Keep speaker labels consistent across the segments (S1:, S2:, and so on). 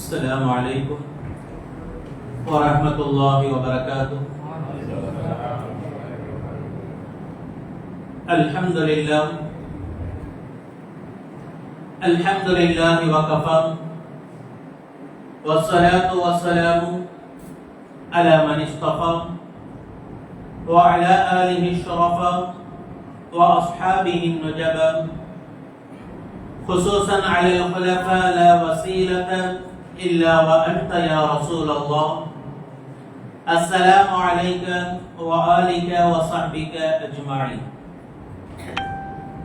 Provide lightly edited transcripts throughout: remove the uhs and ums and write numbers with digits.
S1: السلام عليكم ورحمة الله وبركاته. الحمد لله وكفى والصلاة والسلام على من اصطفى وعلى آله الشرفاء وأصحابه النجبا خصوصا على الخلفاء لا وسيلة إلا وأنت يا رسول الله. السلام عليك وآلك وصحبك أجمعين.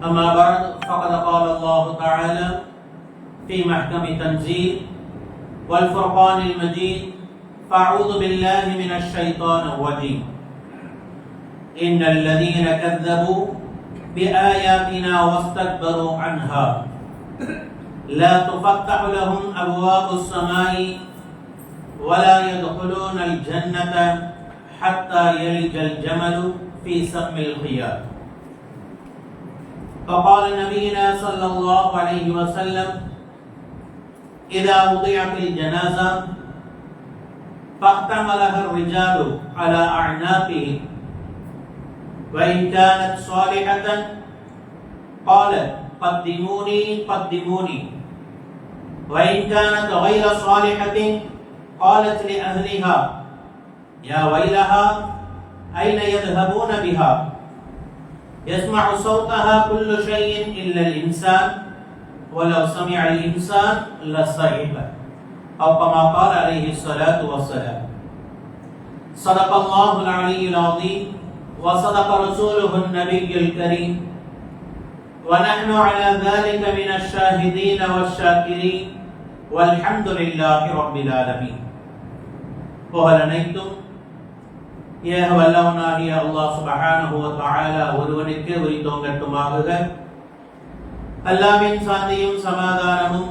S1: أما بعد فقد قال الله تعالى في محكم تنزيل والفرقان المجيد فأعوذ بالله من الشيطان الرجيم. إن الذين كذبوا بآياتنا واستكبروا عنها لا تفتح لهم أبواب السماء ولا يدخلون الجنة حتى يلج الجمل في سم الخياط. فقال نبينا صلى الله عليه وسلم: إذا وضعت الجنازة فاحتملها الرجال على أعناقهم وإن كانت صالحة قالت قدموني قدموني، وإن كانت غير صالحة قالت لأهلها يا ويلها أين يذهبون بها؟ يسمع صوتها كل شيء إلا الإنسان ولو سمع الإنسان لصعق، أو كما قال عليه الصلاة والسلام. صدق الله العلي العظيم وصدق رسوله النبي الكريم ونحن على ذلك من الشاهدين والشاكرين والحمد لله رب العالمين. புகழ் அனைத்தும் ஏக வல்லவனாகிய அல்லாஹ் சுப்ஹானஹு வ தஆலா ஒருவனுக்கே உரித்தோங்கட்டுமாக. அல்லாஹ்வின் சாந்தியும் சமாதானமும்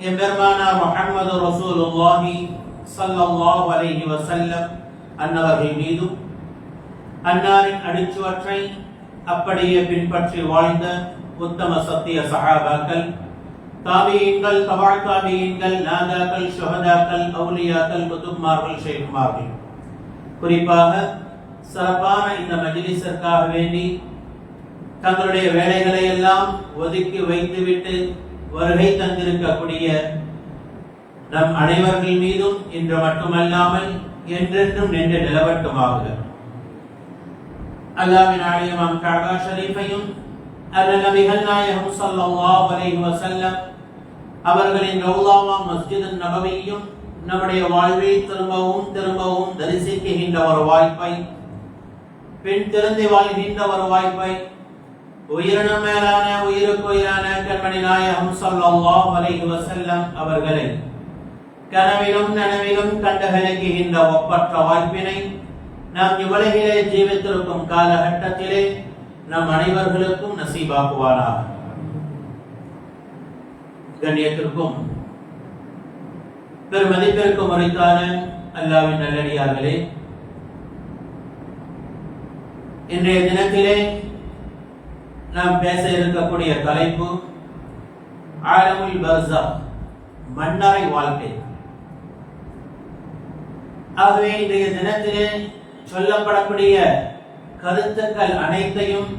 S1: எம்பெருமானார் முஹம்மது ரசூலுல்லாஹி ஸல்லல்லாஹு அலைஹி வஸல்லம் அன்னவர்கள் மீதும் அன்னாரின் அடிச்சுவற்றை அப்படியே பின்பற்றி வாழ்ந்த உத்தம சத்திய சஹாபாக்கள், தாபியீன்கள், தபா தாபியீன்கள், நாதாக்கள், ஷுஹதாக்கள், அவுலியாக்கள், குதுப்மார்கள், ஷேக்மார்கள், குறிப்பாக சிறப்பான இந்த மஜ்லிஸிற்காக வேண்டி தங்களுடைய வேலைகளை எல்லாம் ஒதுக்கி வைத்துவிட்டு வருகை தந்திருக்கக்கூடிய நம் அனைவர்கள் மீதும் இன்று மட்டுமல்லாமல் என்றென்றும் நின்று நிலவட்டுமாக. அல்லாஹ்வின் ஆலயமாம் கஅபா ஷரீஃபையும் நபிகள் நாயகம் ஸல்லல்லாஹு அலைஹி வஸல்லம் அவர்களின் ரௌலாவாம் மஸ்ஜித் நபவியையும் நம்முடைய வாழ்வில் திரும்பவும் திரும்பவும் தரிசிக்கின்ற ஒரு வாய்ப்பை, பின் திறந்து வாழ்கின்ற ஒரு வாய்ப்பை உயிரினும் மேலான உயிருக்கு உயிரான கண்மணி நாயகம் ஸல்லல்லாஹு அலைஹி வஸல்லம் அவர்களை கனவிலும் நனவிலும் கண்டகலக்குகின்ற ஒப்பற்ற வாய்ப்பினை நாம் இவ்வுலகிலே ஜீவித்திருக்கும் காலகட்டத்திலே நம் அனைவர்களுக்கும் நசீபாக்குவானாக. கண்ணியத்திற்கும் பெருமதிப்பிற்கும் உரித்தான அல்லாஹ்வின் நல்லடியார்களே, இன்றைய தினத்திலே நாம் பேச இருக்கக்கூடிய தலைப்பு ஆலமுல் பர்ஸக், மன்னரை வாழ்க்கை. ஆகவே இன்றைய தினத்திலே சொல்லப்படக்கூடிய கருத்துக்கள் அனைத்தையும்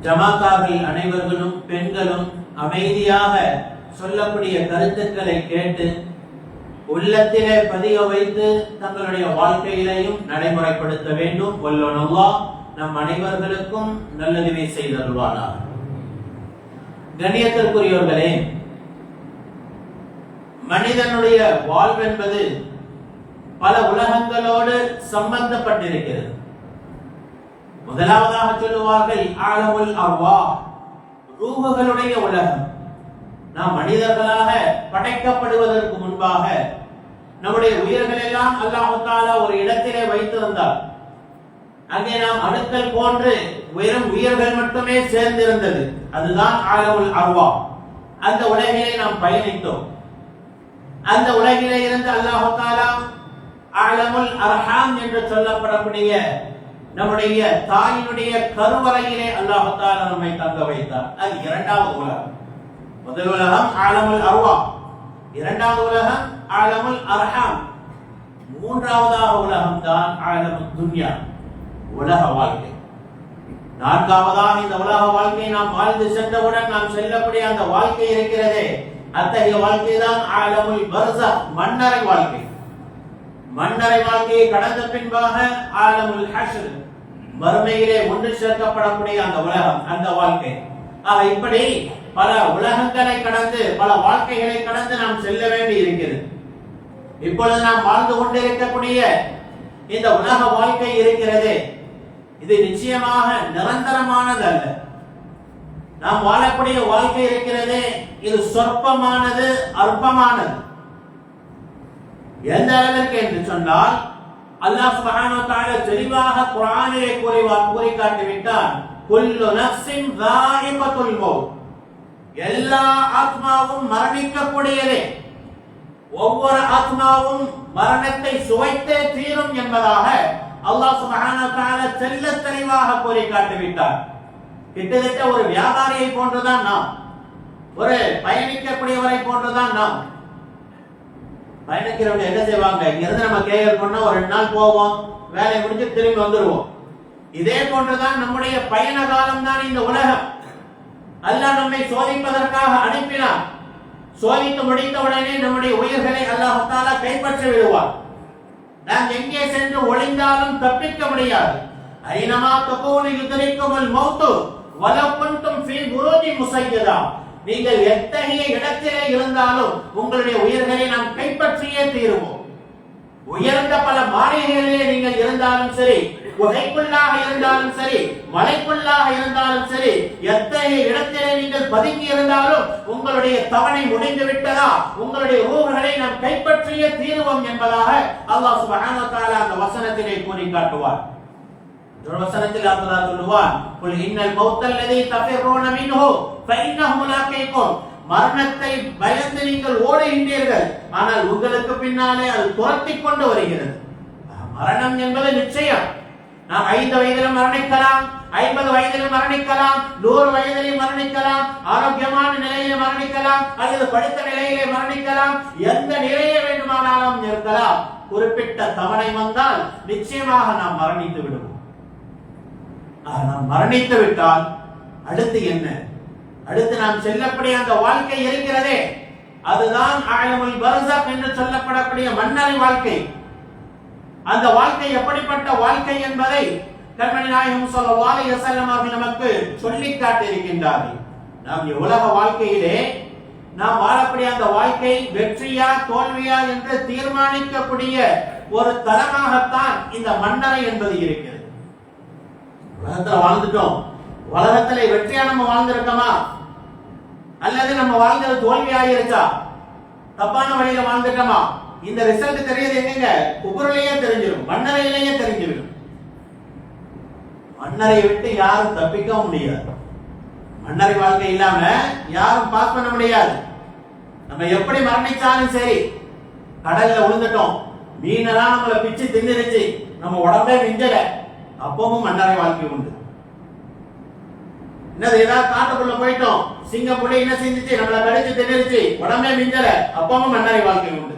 S1: ஜமாத்தார்கள் அனைவர்களும் பெண்களும் அமைதியாக சொல்லக்கூடிய கருத்துக்களை கேட்டு உள்ளத்திலே பதிய வைத்து தங்களுடைய வாழ்க்கையிலையும் நடைமுறைப்படுத்த வேண்டும். வல்லோன் அல்லாஹ் நம் அனைவர்களுக்கும் நல்லதுவே செய்தருள்வானாக. கண்ணியத்திற்குரியவர்களே, மனிதனுடைய வாழ்வென்பது பல உலகங்களோடு சம்பந்தப்பட்டிருக்கிறது. முதலாவதாக சொல்லுவார்கள் ஆலமுல் அர்வாஹ், ரூஹுகளுடைய உலகம். நாம் மனிதர்களாக படைக்கப்படுவதற்கு முன்பாக நம்முடைய உயிர்கள் எல்லாம் அல்லாஹ் தஆலா ஒரு இடத்திலே வைத்திருந்தார். அங்கே நாம் அணுக்கள் போன்று வெறும் உயிர்கள் மட்டுமே சேர்ந்திருந்தது. அதுதான் ஆலமுல் அர்வாஹ். அந்த உலகிலே நாம் பயணித்தோம். அந்த உலகிலே இருந்து அல்லாஹ் தஆலா ஆலமுல் அர்ஹாம் என்று சொல்லப்படக்கூடிய நம்முடைய தாயினுடைய கருவறையிலே அல்லாஹ் தஆலா நம்மை தங்க வைத்தார். அது இரண்டாவது உலகம். முதல் உலகம் ஆலமுல் அர்வாஹ், இரண்டாவது உலகம் ஆலமுல் அர்ஹாம். மூன்றாவதாக உலகம் தான் ஆலமுத் துன்யா, உலக வாழ்க்கை. நான்காவதாக இந்த உலக வாழ்க்கை நாம் வாழ்ந்து சென்றவுடன் நாம் செல்லக்கூடிய அந்த வாழ்க்கை இருக்கிறதே, அத்தகைய வாழ்க்கை தான் ஆலமுல் பர்ஸக், மன்னரை வாழ்க்கை. மன்னரை வாழ்க்கையை கடந்த பின்பாக ஆலமுல் ஹஷ்ர், மறுமையிலே ஒன்று சேர்க்கப்படக்கூடிய அந்த உலகம், அந்த வாழ்க்கை. இப்படி பல உலகங்களை கடந்து, பல வாழ்க்கைகளை கடந்து நாம் செல்ல வேண்டி இருக்கிறது. இப்பொழுது நாம் வாழ்ந்து கொண்டிருக்கக்கூடிய இந்த உலக வாழ்க்கை இருக்கிறது, இது நிச்சயமாக நிரந்தரமானது அல்ல. நாம் வாழக்கூடிய வாழ்க்கை இருக்கிறது, இது சொற்பமானது, அற்பமானது. எந்த அளவிற்கு என்று சொன்னால், அல்லாஹ் சுப்ஹானஹு வ தஆலா தெளிவாக குர்ஆனிலே கூறி காட்டிவிட்டார், குல்லு நஃப்ஸின் ذائقத்துல் மௌத், எல்லா ஆத்மாவும் மரணிக்கக்கூடியதே, ஒவ்வொரு ஆத்மாவும் மரணத்தை சுவைத்தே தீரும் என்பதாக அல்லாஹ் சுப்ஹானஹு வ தஆலா தெள்ளத் தெளிவாக கூறி காட்டிவிட்டார். கிட்டத்தட்ட ஒரு வியாபாரியை போன்றுதான் நாம், ஒரு பயணிக்கக்கூடியவரை போன்றுதான் நாம். பயணிக்கிறவங்க என்ன செய்வாங்க, இங்கிருந்து நம்ம கேஎல் பண்ணா ஒரு 2 நாள் போவோம், வேலையை முடிஞ்சு திரும்பி வந்துருவோம். இதே போன்றுதான் நம்முடைய பயண காலம் தான் இந்த உலகம். அல்லாஹ் நம்மை சோதிப்பதற்காக அனுப்பினார். சோதித்து முடித்த உடனே நம்முடைய உயிர்களை அல்லாஹ் தஆலா கைப்பற்றி விடுவார். நாம் எங்கே சென்று ஒளிந்தாலும் தப்பிக்க முடியாது. ஐனமா தகூனு யுத்ரிக்குமுல் மௌத் வலவ் குன்தும் ஃபீ புரூஜி முஸய்யதா, நீங்கள் எத்தகைய இடத்திலே இருந்தாலும் உங்களுடைய உயிர்களை நாம் கைப்பற்றியே தீருவோம். உயர்ந்த பல மாளிகைகளிலே நீங்கள் இருந்தாலும் சரி, குகைக்குள்ளாக இருந்தாலும் சரி, மலைக்குள்ளாக இருந்தாலும் சரி, எத்தகைய இடத்திலே நீங்கள் பதுங்கி இருந்தாலும் உங்களுடைய தவணை முடிந்து விட்டதா, உங்களுடைய ரூஹ்களை நாம் கைப்பற்றியே தீருவோம் என்பதாக அல்லாஹ் சுப்ஹானஹு வ தஆலா அந்த வசனத்திலே கூறி காட்டுவார். ஒரு வசனத்தில் அல்லாஹ் சொல்லுவார், குல் இன்னல் மௌத்தல்லதி தஃபிரூன மின்ஹு ஃபஇன்னஹு முலாகீக்கும், மரணத்தை பயந்து நீங்கள் ஓடுகின்றீர்கள், ஆனால் உங்களுக்கு பின்னாலே அது துரத்திக் கொண்டு வருகிறது. மரணம் என்பது நிச்சயம். நாம் 5 வயதிலும் மரணிக்கலாம், 50 வயதிலும் மரணிக்கலாம், 100 வயதிலும் மரணிக்கலாம், ஆரோக்கியமான நிலையிலே மரணிக்கலாம், அல்லது படித்த நிலையிலே மரணிக்கலாம், எந்த நிலையை வேண்டுமானாலும் இருக்கலாம். குறிப்பிட்ட தவணை வந்தால் நிச்சயமாக நாம் மரணித்து விடுவோம். நாம் மரணித்து விட்டால் அடுத்து என்ன? அடுத்து நாம் செல்லக்கூடிய அந்த வாழ்க்கை இருக்கிறதே, அதுதான் ஆலமுல் பர்ஸக் என்று சொல்லப்படக்கூடிய மன்னரை வாழ்க்கை. அந்த வாழ்க்கை எப்படிப்பட்ட வாழ்க்கை என்பதை கண்மணி நாயகம் ஸல்லல்லாஹு அலைஹி வஸல்லம் அவர்கள் நமக்கு சொல்லி காட்டியிருக்கின்றார்கள். நாம் உலக வாழ்க்கையிலே நாம் வாழக்கூடிய அந்த வாழ்க்கை வெற்றியா தோல்வியா என்று தீர்மானிக்கக்கூடிய ஒரு தலமாகத்தான் இந்த மன்னரை என்பது இருக்கிறது. உலகத்துல வாழ்ந்துட்டோம், உலகத்துல வெற்றியா நம்ம வாழ்ந்திருக்கோமா, அல்லது நம்ம வாழ்ந்தது தோல்வியாயிருச்சா, தப்பான வழியில வாழ்ந்துட்டோமா? இந்த ரிசல்ட் தெரியுது எங்க? குபுரிலேயே தெரிஞ்சிடும், மன்னரையிலேயே தெரிஞ்சிடும். மன்னரை விட்டு யாரும் தப்பிக்க முடியாது. மன்னரை வாழ்க்கை இல்லாம யாரும் பாஸ் பண்ண முடியாது. நம்ம எப்படி மரணிச்சாலும் சரி, கடல்ல விழுந்துட்டோம், மீனெல்லாம் நம்மளை பிச்சு தின்னுருச்சு, நம்ம உடம்பே மிஞ்சல, அப்பவும் மன்னரை வாழ்க்கை உண்டு. என்னது, ஏதாவது காட்டுக்குள்ள போயிட்டோம், சிங்கம் புலி என்ன செஞ்சுச்சு, நம்மளை கடிச்சு தின்னுருச்சு, உடம்பே மிஞ்சல, அப்பவும் மன்னரை வாழ்க்கை உண்டு.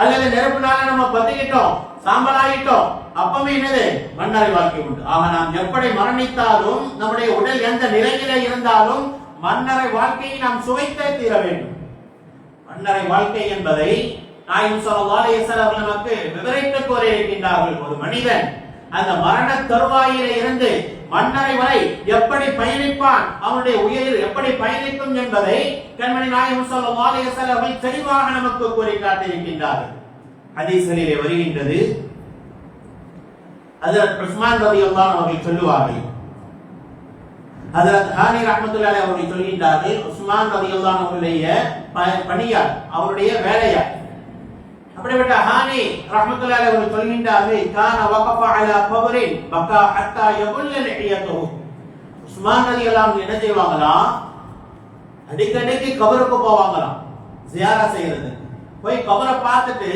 S1: அல்லது நெருப்புனால நம்ம பத்திக்கிட்டோம், சாம்பலாயிட்டோம், அப்பவே என்னது, மன்னரை வாழ்க்கை உண்டு. ஆக நாம் எப்படி மரணித்தாலும், நம்முடைய உடல் எந்த நிலையிலே இருந்தாலும் மன்னரை வாழ்க்கையை நாம் சுவைத்தே தீர வேண்டும். மன்னரை வாழ்க்கை என்பதை நாயகம் ஸல்லல்லாஹு அலைஹி வஸல்லம் நமக்கு விவரித்து கூறியிருக்கின்றார்கள். ஒரு மனிதன் அந்த மரண தருவாயிலே இருந்து மன்னரை வரை எப்படி பயணிப்பான், அவனுடைய உயிர் எப்படி பயணிக்கும் என்பதை கண்மணி நாயகம் ஸல்லல்லாஹு அலைஹி வஸல்லம் தெளிவாக நமக்கு கூறி காட்டியிருக்கின்றார்கள். ஹதீஸ்களிலே வருகின்றது, ஹஜ்ரத் உஸ்மான் ரலியல்லாஹு அன்ஹு அவர்கள் சொல்லுவார்கள், ஹஜ்ரத் ஹானி ரஹ்மத்துல்லாஹி அவர்கள் சொல்கின்றார்கள், உஸ்மான் ரலியல்லாஹு அன்ஹு அவருடைய பணியார், அவருடைய வேலையார். அப்படிப்பட்ட ஹானி ரஹ்மத்துல்லாஹி அவர்கள் சொல்கின்றார்கள், கான வகஃப அலா கபரின் பகா ஹத்தா யபுல்ல லிஹியதுஹு. உஸ்மான் ரலியல்லாஹு அன்ஹு என்ன செய்வாங்களாம், அடிக்கடிக்கு கபருக்கு போவாங்களாம், ஜியாரா செய்யறது. போய் கபரை பார்த்துட்டு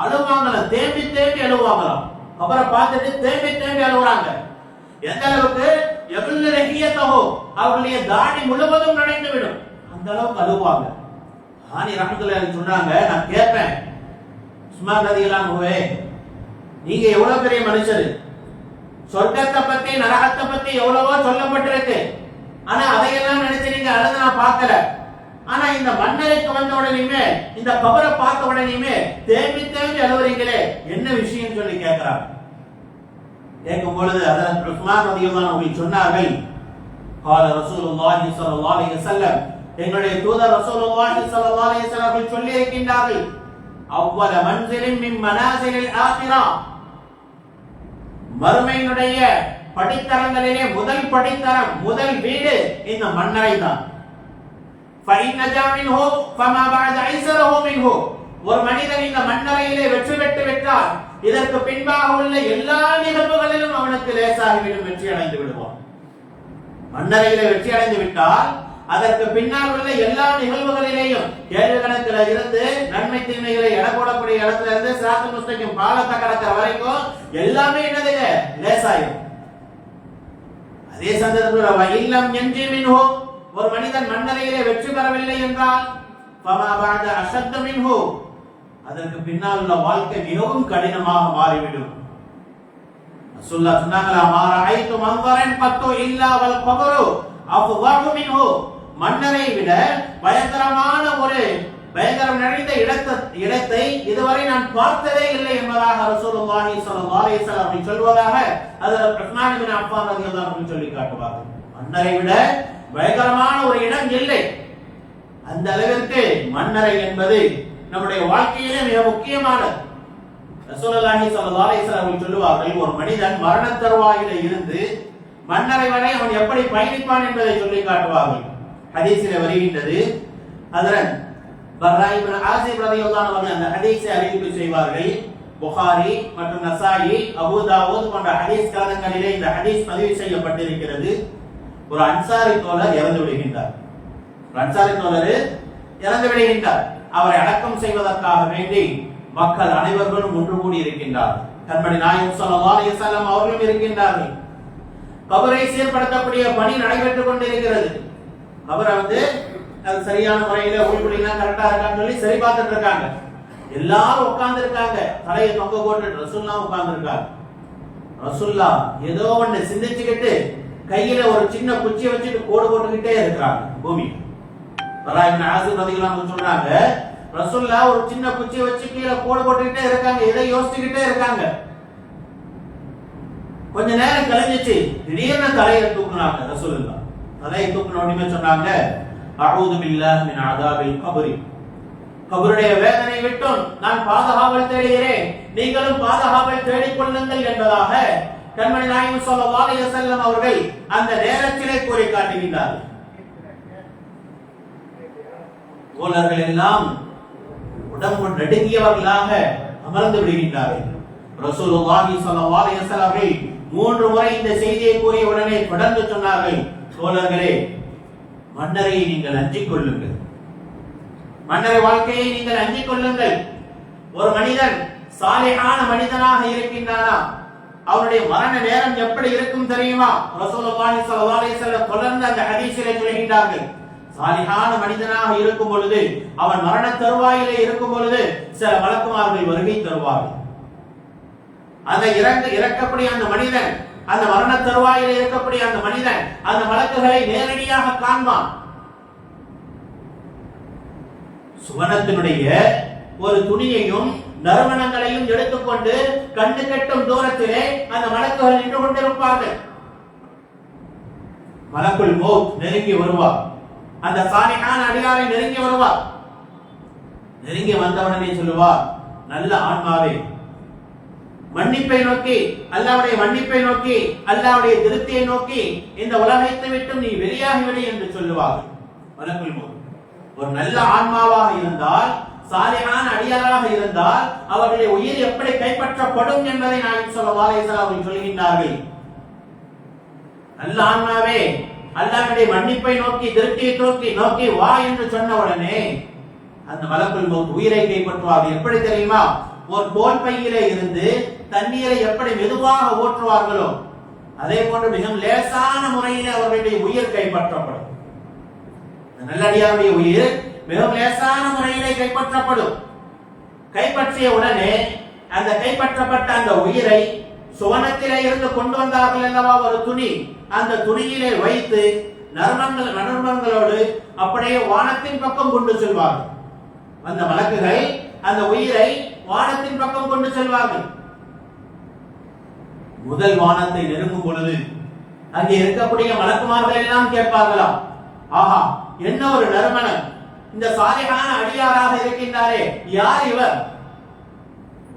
S1: அழுவாங்களாம், தேம்பி தேம்பி அழுவாங்களாம். கபரை பார்த்துட்டு தேம்பி தேம்பி அழுவாங்க. எந்த அளவுக்கு, யபுல்ல லிஹியதுஹு, அவருடைய தாடி முழுவதும் நனைந்து விடும், அந்த அளவுக்கு அழுவாங்க. ஹானி ரஹ்மத்துல்லாஹி சொன்னாங்க, நான் கேட்பேன், உஸ்மான் ரலியல்லாஹு அன்ஹு, நீங்க எவ்வளவு பெரிய மனுஷர், சொர்க்கத்தை பத்தி நரகத்தை பத்தி எவ்வளவோ சொல்லப்பட்டிருக்கு, ஆனா அதையெல்லாம் நினைச்சு நீங்க அழுது நான் பார்க்கல. ஆனா இந்த மன்னரைக்கு வந்த உடனேயுமே, இந்த கபரை பார்த்த உடனேயுமே தேம்பி தேம்பி அழுவுறீங்களே, என்ன விஷயம் சொல்லி கேட்கிறாங்க. கேட்கும் பொழுது ஹஜ்ரத் உஸ்மான் ரலியல்லாஹு அன்ஹு சொன்னார்கள், قال رسول الله صلى الله عليه وسلم, எங்களுடைய தூதர் ரசூலுல்லாஹி ஸல்லல்லாஹு அலைஹி வஸல்லம் சொல்லி இருக்கின்றார்கள், அவ்வல மன்சிலின் மின் மனாசிலில் ஆகிரா, மறுமையினுடைய படித்தரங்களிலே முதல் படித்தரம், முதல் வீடு இந்த மன்னரை தான். فإن نجا منه فما بعد أيسره منه, ஒரு மனிதன் இந்த மன்னரையிலே வெற்றி பெற்று விட்டால் இதற்கு பின்பாக உள்ள எல்லா நிகழ்வுகளிலும் அவனுக்கு லேசாகிவிடும், வெற்றி அடைந்து விடுவான். மன்னரையிலே வெற்றி அடைந்து விட்டால் அதற்கு பின்னால் உள்ள எல்லா நிகழ்வுகளிலேயும் கேள்வி கணக்கில் இருந்து நன்மை தீமைகளை எடக்கூடக்கூடிய இடத்துல இருந்து சிராத்துல் முஸ்தகீம் பாலத்தை கடக்கிற வரைக்கும் எல்லாமே என்னதுங்க, லேசாயிடும். அதே சந்தர்ப்பத்தில் இல்லம் என்ஜி மின்ஹு, ஒரு மனிதன் மன்னரையிலே வெற்றி பெறவில்லை என்றால் ஃபமா பஅத அஷத்த மின்ஹு, அதற்கு பின்னால் உள்ள வாழ்க்கை மிகவும் கடினமாக மாறிவிடும். ரசூலுல்லாஹ் சொன்னாங்களா, மா ரஅய்து மன்தரன் கத்து இல்லா வல் கபரு அஃதஹு மின்ஹு, மன்னரை விட பயங்கரமான ஒரு பயங்கரம் நிறைந்த இடத்தை இதுவரை நான் பார்த்ததே இல்லை என்பதாக ரசூலுல்லாஹி ஸல்லல்லாஹு அலைஹி வஸல்லம் சொல்வதாக ஹஜ்ரத் உஸ்மான் இப்னு அஃபான் ரலியல்லாஹு அன்ஹு சொல்லி காட்டுவார்கள். மன்னரை விட பயங்கரமான ஒரு இடம் இல்லை. அந்த அளவிற்கு மன்னரை என்பது நம்முடைய வாழ்க்கையிலே மிக முக்கியமானது. ரசூலுல்லாஹி ஸல்லல்லாஹு அலைஹி வஸல்லம் சொல்லுவார்கள், ஒரு மனிதன் மரண தருவாயிலே இருந்து மன்னரை வரை அவன் எப்படி பயணிப்பான் என்பதை சொல்லி காட்டுவார்கள். ஹதீஸிலே வருகின்றது, ஹஜ்ரத் பர்ரா இப்னு ஆஸிப் ரலியல்லாஹு அன்ஹு அந்த ஹதீஸை அறிவிப்பு செய்வார்கள். புகாரி மற்றும் நசாயி, அபூ தாவூத் போன்ற ஹதீஸ் கிரந்தங்களிலே இந்த ஹதீஸ் பதிவு செய்யப்பட்டிருக்கிறது. ஒரு அன்சாரி தோழர் இறந்து விடுகின்றார். அவரை அடக்கம் செய்வதற்காக வேண்டி மக்கள் அனைவர்களும் ஒன்று கூடி இருக்கின்றார். கண்மணி நாயகம் ஸல்லல்லாஹு அலைஹி வஸல்லம் அவர்களும் இருக்கின்றார்கள். கபரை சீர்படுத்தக்கூடிய பணி நடைபெற்றுக் கொண்டிருக்கிறது. கபரை அது சரியான முறையில ஊழியெல்லாம் கரெக்டா இருக்கான்னு சொல்லி சரி பார்த்துட்டு இருக்காங்க. எல்லாரும் உட்கார்ந்து இருக்காங்க, தலையை தொங்க போட்டு ரசூலுல்லாஹ் உட்கார்ந்து இருக்காங்க. ரசூலுல்லாஹ் ஏதோ ஒண்ணு சிந்திச்சுக்கிட்டு கையில ஒரு சின்ன குச்சியை வச்சுட்டு கோடு போட்டுக்கிட்டே இருக்கிறாங்க பூமி. பர்ரா இப்னு ஆஸிப் ரலியல்லாஹு அன்ஹு சொல்றாங்க, ரசூலுல்லாஹ் ஒரு சின்ன குச்சியை வச்சு கீழே கோடு போட்டுக்கிட்டே இருக்காங்க, எதை யோசிச்சுக்கிட்டே இருக்காங்க. கொஞ்ச நேரம் கழிஞ்சிச்சு, திடீர்னு தலையை தூக்குனாங்க ரசூலுல்லாஹ். தலையை தூக்குன உடனே சொன்னாங்க, அஊது பில்லாஹி மின் அஸாபில் கப்ரி, கபருடைய வேதனை விட்டும் நான் பாதுகாவல் தேடுகிறேன், நீங்களும் பாதுகாவல் தேடிக் கொள்ளுங்கள் என்பதாக கண்மணி நாயகம் ஸல்லல்லாஹு அலைஹி வஸல்லம் அவர்கள் அந்த நேரத்திலே கூறி காட்டுகின்றார்கள். தோழர்கள் எல்லாம் உடம்பு நடுங்கியவர்களாக அமர்ந்து விடுகின்றார்கள். ரசூலுல்லாஹி ஸல்லல்லாஹு அலைஹி வஸல்லம் 3 முறை இந்த செய்தியை கூறிய உடனே தொடர்ந்து சொன்னார்கள், தோழர்களே, மன்னரை நீங்கள் அஞ்சிக் கொள்ளுங்கள், மன்னரை வாழ்க்கையை நீங்கள் அஞ்சிக் கொள்ளுங்கள். ஒரு மனிதன் சாலிஹான மனிதனாக இருக்கின்றானா, அவருடைய மரண நேரம் எப்படி இருக்கும் தெரியுமா? ரசூலுல்லாஹி ஸல்லல்லாஹு அலைஹி வஸல்லம் தொடர்ந்து அந்த ஹதீஸிலே சொல்கின்றார்கள், சாலிஹான மனிதனாக இருக்கும் பொழுது, அவன் மரண தருவாயிலே இருக்கும் பொழுது சில மலக்குமார்கள் வருகை தருவார்கள். அந்த இறக்கக்கூடிய அந்த மனிதன், அந்த மரண தருவாயிலே இருக்கக்கூடிய அந்த மனிதன் அந்த மலக்குகளை நேரடியாக காண்பான். சுவனத்தினுடைய ஒரு துணியையும் நறுமணங்களையும் எடுத்துக்கொண்டு கண்ணு கட்டும் தூரத்திலே அந்த மலக்குகள் நின்று கொண்டிருப்பார்கள். மலக்குல் மௌத் நெருங்கி வருவார், அந்த சாலிஹான அடியாரை நெருங்கி வருவார். நெருங்கி வந்தவுடனே சொல்லுவார், நல்ல ஆன்மாவே, மன்னிப்பை நோக்கி, அல்லாஹ்வுடைய மன்னிப்பை நோக்கி, அல்லாஹ்வுடைய திருப்தியை நோக்கி இந்த உலகத்தை விட்டு நீ வெளியாகிவிடு என்று சொல்லுவார்கள். மலக்குல் மௌத் ஒரு நல்ல ஆன்மாவாக இருந்தால், சாலிஹான அடியாராக இருந்தால் அவர்களுடைய உயிர் எப்படி கைப்பற்றப்படும் என்பதை நாயகம் ஸல்லல்லாஹு அலைஹி வஸல்லம் அவர்கள் சொல்கின்றார்கள். நல்ல ஆன்மாவே, அல்லாஹ்வுடைய மன்னிப்பை நோக்கி, திருப்தியை நோக்கி வா என்று சொன்ன உடனே அந்த மலக்குல் மௌத் உயிரை கைப்பற்றுவார்கள். எப்படி தெரியுமா? ஒரு தோல் பையிலே இருந்து தண்ணீரை எப்படி மெதுவாக ஊற்றுவார்களோ அதே போன்று மிகவும் லேசான முறையில் அவர்களுடைய உயிர் கைப்பற்றப்படும். நல்லடியாருடைய உயிர் மிகவும் லேசான முறையிலே கைப்பற்றப்படும். கைப்பற்றிய உடனே அந்த கைப்பற்றப்பட்ட அந்த உயிரை சுவனத்திலே இருந்து கொண்டு வந்தார்கள் அல்லவா ஒரு துணி, அந்த துணியிலே வைத்து நறுமணங்களோடு அப்படியே வானத்தின் பக்கம் கொண்டு செல்வார்கள். அந்த மலக்குகள் அந்த உயிரை வானத்தின் பக்கம் கொண்டு செல்வார்கள். முதல் வானத்தை நெருங்கும் பொழுது அங்கே இருக்கக்கூடிய மலக்குமார்கள் எல்லாம் கேட்பார்களாம், ஆஹா என்ன ஒரு நறுமணம், இந்த சாலிஹான அடியாராக இருக்கின்றாரே யார் இவர்?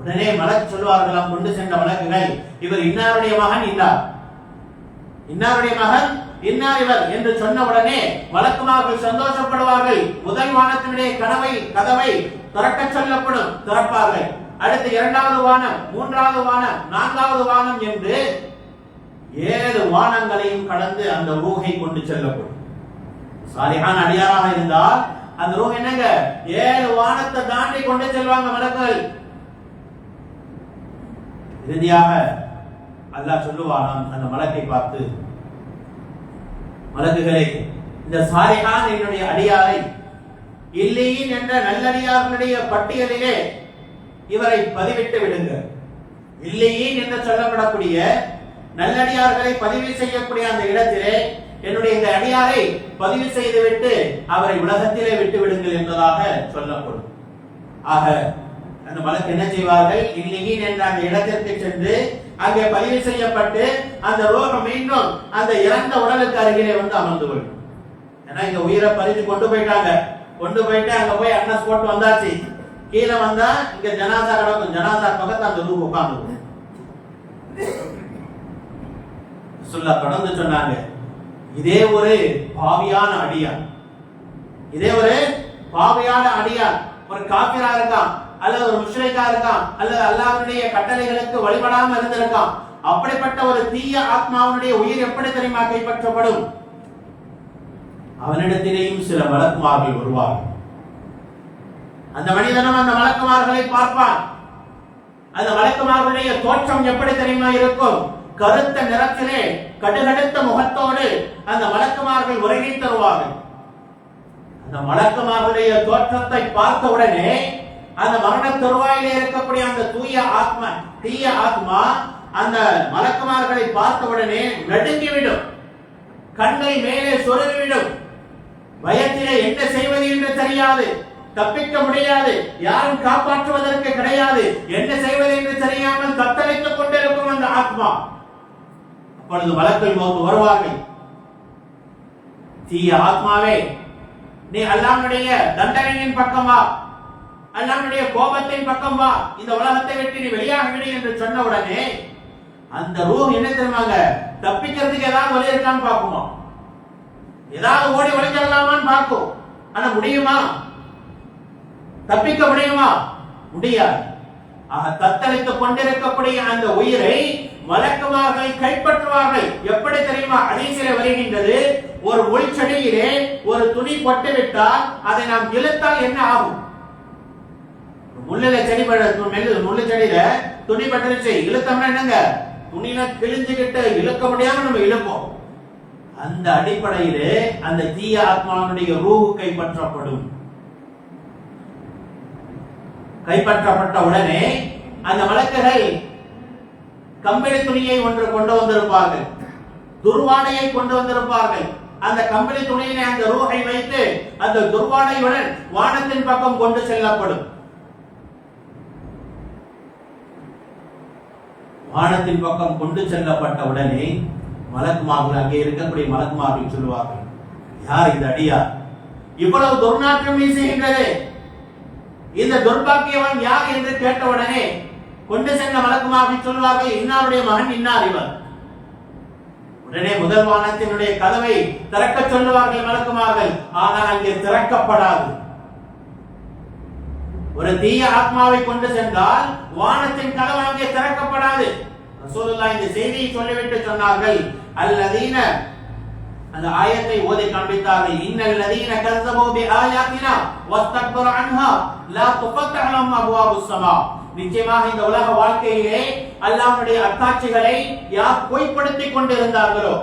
S1: உடனே மலக்கு சொல்வார்களாம், கொண்டு சென்ற மலக்குகள், இவர் இன்னாருடைய மகன் இன்னார், இன்னாருடைய மகன் இன்னார் இவர் என்று சொன்ன உடனே மலக்குமார்கள் சந்தோஷப்படுவார்கள். முதல் வானத்தினுடைய கதவை திறக்க சொல்லப்படும், திறப்பார்கள். அடுத்து இரண்டாவது வானம், மூன்றாவது வானம், நான்காவது வானம் என்று 7 வானங்களையும் கடந்து அந்த ரூஹை கொண்டு செல்லப்படும். சாலிஹான அடியாராக இருந்தால் அந்த ரூஹ் என்னங்க 7 வானத்தை தாண்டி கொண்டு செல்வாங்க மலக்குகள். இறுதியாக அல்லாஹ் சொல்லுவானாம் அந்த மலக்கை பார்த்து, மலக்குகளே, இந்த சாலிஹான் என்னுடைய அடியாரை இல்லையின் என்ற நல்லடியார்களுடைய பட்டியலிலே இவரை பதிவிட்டு விடுங்க. இல்லையின் என்று சொல்லப்படக்கூடிய நல்லடியார்களை பதிவு செய்யக்கூடிய அந்த இடத்திலே என்னுடைய இந்த அடியாரை பதிவு செய்துவிட்டு அவரை உலகத்திலே விட்டு விடுங்கள் என்பதாக சொல்லப்படும். ஆக அந்த மலக்கு என்ன செய்வார்கள், இல்லையின் என்ற அந்த இடத்திற்கு சென்று அங்கே பதிவு செய்யப்பட்டு அந்த ரோகம் மீண்டும் அந்த இறந்த உடலுக்கு அருகிலே வந்து அமர்ந்து கொள்ளும். ஏன்னா இங்க உயிரை பறித்து கொண்டு போயிட்டாங்க, கொண்டு போயிட்டு அங்க போய் அட்னஸ் போட்டு வந்தாச்சு, கீழே வந்தா இங்க ஜனாசா கிடக்கும், ஜனாசா பக்கத்து அந்த ரூம் உட்கார்ந்து சொல்ல தொடர்ந்து சொன்னாங்க, இதே ஒரு பாவியான அடியான், இதே ஒரு பாவியான அடியான் ஒரு காபிரா இருக்கான், அல்லது ஒரு முஷ்ரிக்கா இருக்கான், அல்லது அல்லாஹ்வுடைய கட்டளைகளுக்கு வழிபடாம இருந்திருக்கான், அப்படிப்பட்ட ஒரு தீய ஆத்மாவுடைய உயிர் எப்படி தெரியுமா கைப்பற்றப்படும்? அவனிடத்திலேயும் சில மலக்குமார்கள் வருவார்கள். அந்த மனிதனும் அந்த மலக்குமார்களை பார்ப்பான். அந்த மலக்குமார்களுடைய தோற்றம் எப்படி தெரியுமா இருக்கும்? கருத்த நிறத்திலே கடுகடுத்த முகத்தோடு அந்த மலக்குமார்கள் வருகை தருவார்கள். அந்த மலக்குமார்களுடைய தோற்றத்தை பார்த்த உடனே அந்த மரண தருவாயிலே இருக்கக்கூடிய அந்த தீய ஆத்மா அந்த மலக்குமார்களை பார்த்த உடனே நடுங்கிவிடும், கண்ணை மேலே சொருகிவிடும், பயத்திலே என்ன செய்வது என்று தெரியாது, தப்பிக்க முடியாது, யாரும் காப்பாற்றுவதற்கு கிடையாது, என்ன செய்வது என்று தெரியாமல் தத்தளித்துக் கொண்டிருக்கும் அந்த ஆத்மா. அப்பொழுது மலக்குள் மௌத் வருவார்கள். தீய ஆத்மாவே, நீ அல்லாஹ்வுடைய தண்டனையின் பக்கம் வா, அல்லாஹ்வுடைய கோபத்தின் பக்கம் வா, இந்த உலகத்தை விட்டு நீ வெளியாகிவிடு என்று சொன்ன உடனே அந்த ரூஹ் என்ன தெரியுமாங்க, தப்பிக்கிறதுக்கு ஏதாவது வழி இருக்கான்னு பார்க்குமா, ஏதாவது ஓடி ஒளிஞ்சிடலாமான்னு பார்க்கும். ஆனா முடியுமா? தப்பிக்க முடியுமா? முடியாது. ஆக தத்தளித்துக் கொண்டிருக்கக்கூடிய அந்த உயிரை மலக்குமார்கள் கைப்பற்றுவார்கள். எப்படி தெரியுமா? ஹதீஸிலே வருகின்றது, ஒரு முள் செடியிலே ஒரு துணி பட்டுவிட்டால் அதை நாம் இழுத்தால் என்ன ஆகும்? முள்ளில செடி முள்ளு செடியில துணி பட்டுருச்சு, இழுத்தோம்னா என்னங்க, துணியில கிழிஞ்சுக்கிட்டு இழுக்க முடியாம நம்ம இழுப்போம். அந்த அடிப்படையிலே அந்த தீய ஆத்மாவுடைய ரூஹ் கைப்பற்றப்படும். கைப்பற்றப்பட்ட உடனே அந்த மலக்குகள் கம்பளி துணியை ஒன்று கொண்டு வந்திருப்பார்கள், துர்வாடையை கொண்டு வந்திருப்பார்கள். அந்த கம்பளி துணியினை அந்த ரூஹை வைத்து அந்த துர்வாடையுடன் வானத்தின் பக்கம் கொண்டு செல்லப்படும். வானத்தின் பக்கம் கொண்டு செல்லப்பட்ட உடனே மலக்குமார்கள், அங்கே இருக்கக்கூடிய மலக்குமார்கள் சொல்லுவார்கள், யார் இந்த அடியார்? இவ்வளவு துர்நாற்றம் வீசுகின்றது, இந்த துர்பாக்கியவன் யார் என்று கேட்ட உடனே கொண்டு சென்ற மலக்குமார்கள் சொல்வார்கள், இன்னாருடைய மகன் இன்னார் இவர். உடனே முதல் வானத்தினுடைய கதவை திறக்க சொல்லுவார்கள் மலக்குமார்கள். ஆனால் அங்கே திறக்கப்படாது. ஒரு தீய ஆத்மாவை கொண்டு சென்றால் வானத்தின் கதவு அங்கே திறக்கப்படாது. ரசூலுல்லாஹ் இந்த செய்தியை சொல்லிவிட்டு சொன்னார்கள், அல்லதீன, அந்த ஆயத்தை ஓதி காண்பித்தார்கள், இன்னல் லதீன கஸபு பிஆயாத்தினா வஸ்தக்பரு அன்ஹா லா துஃபத்தஹு லஹும் அப்வாபுஸ் ஸமா. நிச்சயமாக இந்த உலக வாழ்க்கையிலே அல்லாஹ்வுடைய அத்தாட்சிகளை யார் பொய்ப்படுத்திக் கொண்டிருந்தார்களோ,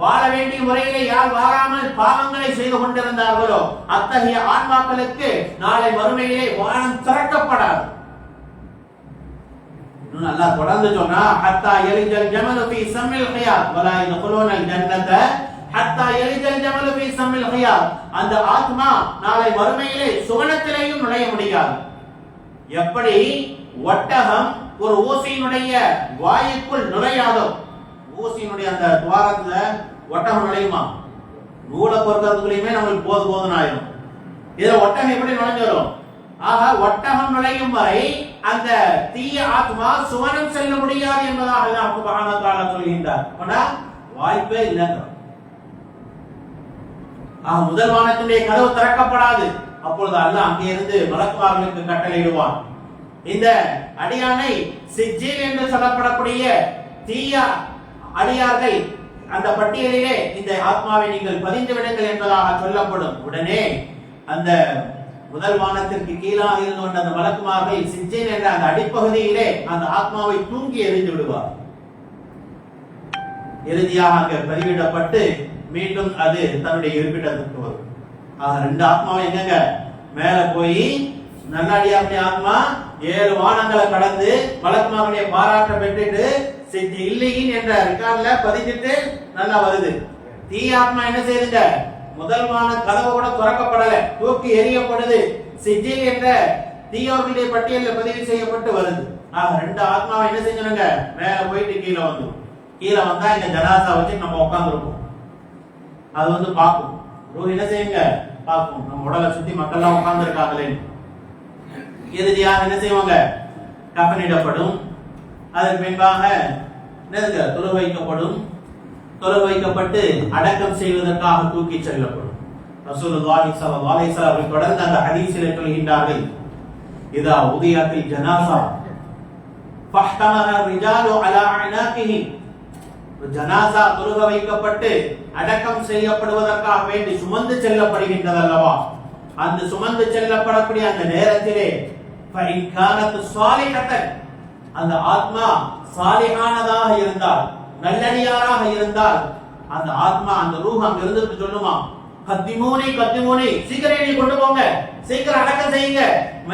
S1: வாழ வேண்டிய முறையிலே யார் வாழாமல் பாவங்களை செய்து கொண்டிருந்தார்களோ அத்தகைய ஆன்மாக்களுக்கு நாளை மறுமையிலே வானம் திறக்கப்படாது. நல்லா தொடர்ந்து சொன்னா ஹத்தா யலிஜல் ஜமலு ஃபீ ஸம்மில் கியாத் வலா யதுகுலூனல் ஜன்னத ஹத்தா யலிஜல் ஜமலு ஃபீ ஸம்மில் கியாத். அந்த ஆத்மா நாளை மறுமையிலே சுவனத்திலேயும் நுழைய முடியாது. எப்படி ஒட்டகம் ஒரு ஊசியினுடைய வாயுக்குள் நுழையாதோ, ஊசியினுடைய அந்த துவாரத்துல ஒட்டகம் நுழையுமா? நூலை பொறுக்கிறதுக்குள்ளயுமே நம்மளுக்கு போதும் ஆயிரும். இதுல ஒட்டகம் எப்படி நுழைஞ்சிடும்? ஆக ஒட்டகம் நுழையும் வரை அந்த தீய ஆத்மா சுவனம் செல்ல முடியாது என்பதாக அல்லாஹ் சுப்ஹானஹு வ தஆலா சொல்கின்றார். ஆனா வாய்ப்பே இல்லைங்க. முதல் வானத்துடைய கதவு திறக்கப்படாது. அப்பொழுது அல்லாஹ் அங்கே இருந்து மலக்குமார்களுக்கு கட்டளையிடுவான். இந்த அடியானை சிஜ்ஜீல் என்று சொல்லப்படக்கூடிய தீய அடியார்கள் அந்த பட்டியலிலே இந்த ஆத்மாவை நீங்கள் பதிந்து விடுங்கள் என்பதாக சொல்லப்படும். உடனே அந்த முதல் வானத்திற்கு கீழாக இருந்து கொண்ட அந்த மலக்குமார்கள் சிஜ்ஜீல் என்ற அந்த அடிப்பகுதியிலே அந்த ஆத்மாவை தூங்கி எறிந்து விடுவார். இறுதியாக அங்கே பதிவிடப்பட்டு மீண்டும் அது தன்னுடைய இருப்பிடத்திற்கு வரும். ரெண்டு ஆத்மாவை எங்க மேல போய் நல்லடியாருடைய ஆத்மா 7 வானங்களை கடந்து மலக்குமாருடைய பாராட்ட பெற்றுட்டு இல்லையின் என்ற ரெக்கார்ட்ல பதிஞ்சிட்டு நல்லா வருது. தீய ஆத்மா என்ன செய்யுங்க? முதல் வான கதவு கூட திறக்கப்படல, தூக்கி எறியப்படுது. சிஜ்ஜீல் என்ற தீயோர்களுடைய பட்டியலில் பதிவு செய்யப்பட்டு வருது. ரெண்டு ஆத்மாவை என்ன செஞ்சாங்க? மேல போயிட்டு கீழே வந்து, கீழே வந்தா இந்த ஜனாசா வச்சு நம்ம உட்கார்ந்துருப்போம். அது வந்து பார்க்கும். ரூஹ் என்ன செய்யுங்க? பார்க்கும். நம்ம உடலை சுத்தி மக்கள்லாம் உட்கார்ந்து இருக்காங்களே. இறுதியாக என்ன செய்வாங்க? கஃனிடப்படும். அதற்கு பின்பாக தொழு வைக்கப்படும். தொழு வைக்கப்பட்டு அடக்கம் செய்வதற்காக தூக்கி செல்லப்படும். ரசூலுல்லாஹி ஸல்லல்லாஹு அலைஹி வஸல்லம் தொடர்ந்து அந்த ஹதீஸிலே சொல்கின்றார்கள், இதா உதியத்தில் ஜனாஸா ஃபஹ்தமஹ ரிஜாலு அலா அனாகிஹி. ஜனாஸா தொழுக வைக்கப்பட்டு அடக்கம் செய்யப்படுவதற்காக வேண்டி சுமந்து செல்லப்படுகின்றது அல்லவா? அந்த சுமந்து செல்லப்படக்கூடிய அந்த நேரத்திலே ஃபஇன் கானத் ஸாலிஹத்தன், அந்த ஆத்மா சாலிஹானதாக இருந்தால், நல்லடியாராக இருந்தால், அந்த ஆத்மா அந்த ரூஹ் அங்க இருந்து சொல்லுமா, கத்திமூனி கத்திமூனி, சீக்கிரம் நீ கொண்டு போங்க, சீக்கிரம் அடக்கம் செய்யுங்க,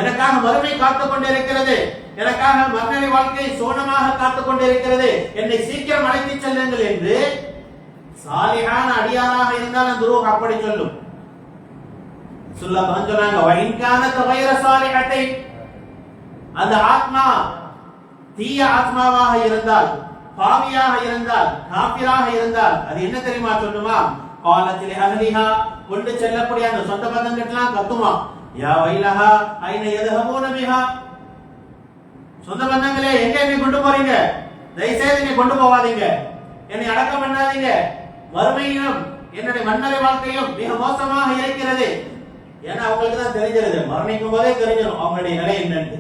S1: எனக்காக மறுமை காத்துக் கொண்டிருக்கிறது, எனக்காக மறுமை வாழ்க்கை சோனமாக காத்துக் கொண்டிருக்கிறது, என்னை சீக்கிரம் அழைத்து செல்லுங்கள் என்று சாலிஹான அடியாராக இருந்தால் அந்த ரூஹ் அப்படி சொல்லும். சொன்னாங்க வஇன் கானத் கைர சாலிஹத்தை, அந்த ஆத்மா தீய ஆத்மாவாக இருந்தால், பாவியாக இருந்தால், காபிராக இருந்தால், அது என்ன தெரியுமா சொல்லுமா? காலத்திலே அஹ்லிஹா, கொண்டு செல்லக்கூடிய அந்த சொந்த பந்தங்கள்லாம் கத்துமா, யா வைலஹா ஐன யذهبون பிஹா, சொந்த பந்தங்களே எங்க என்னை கொண்டு போறீங்க? தயவுசெய்து என்னை கொண்டு போவாதீங்க, என்னை அடக்கம் பண்ணாதீங்க, மறுமையிலும் என்னுடைய மன்னரை வாழ்க்கையும் மிக மோசமாக இருக்கிறது. ஏன்னா அவங்களுக்கு தான் தெரிஞ்சிருது, மரணிக்கும் போதே தெரிஞ்சிடும் அவங்களுடைய நிலை என்னன்னு.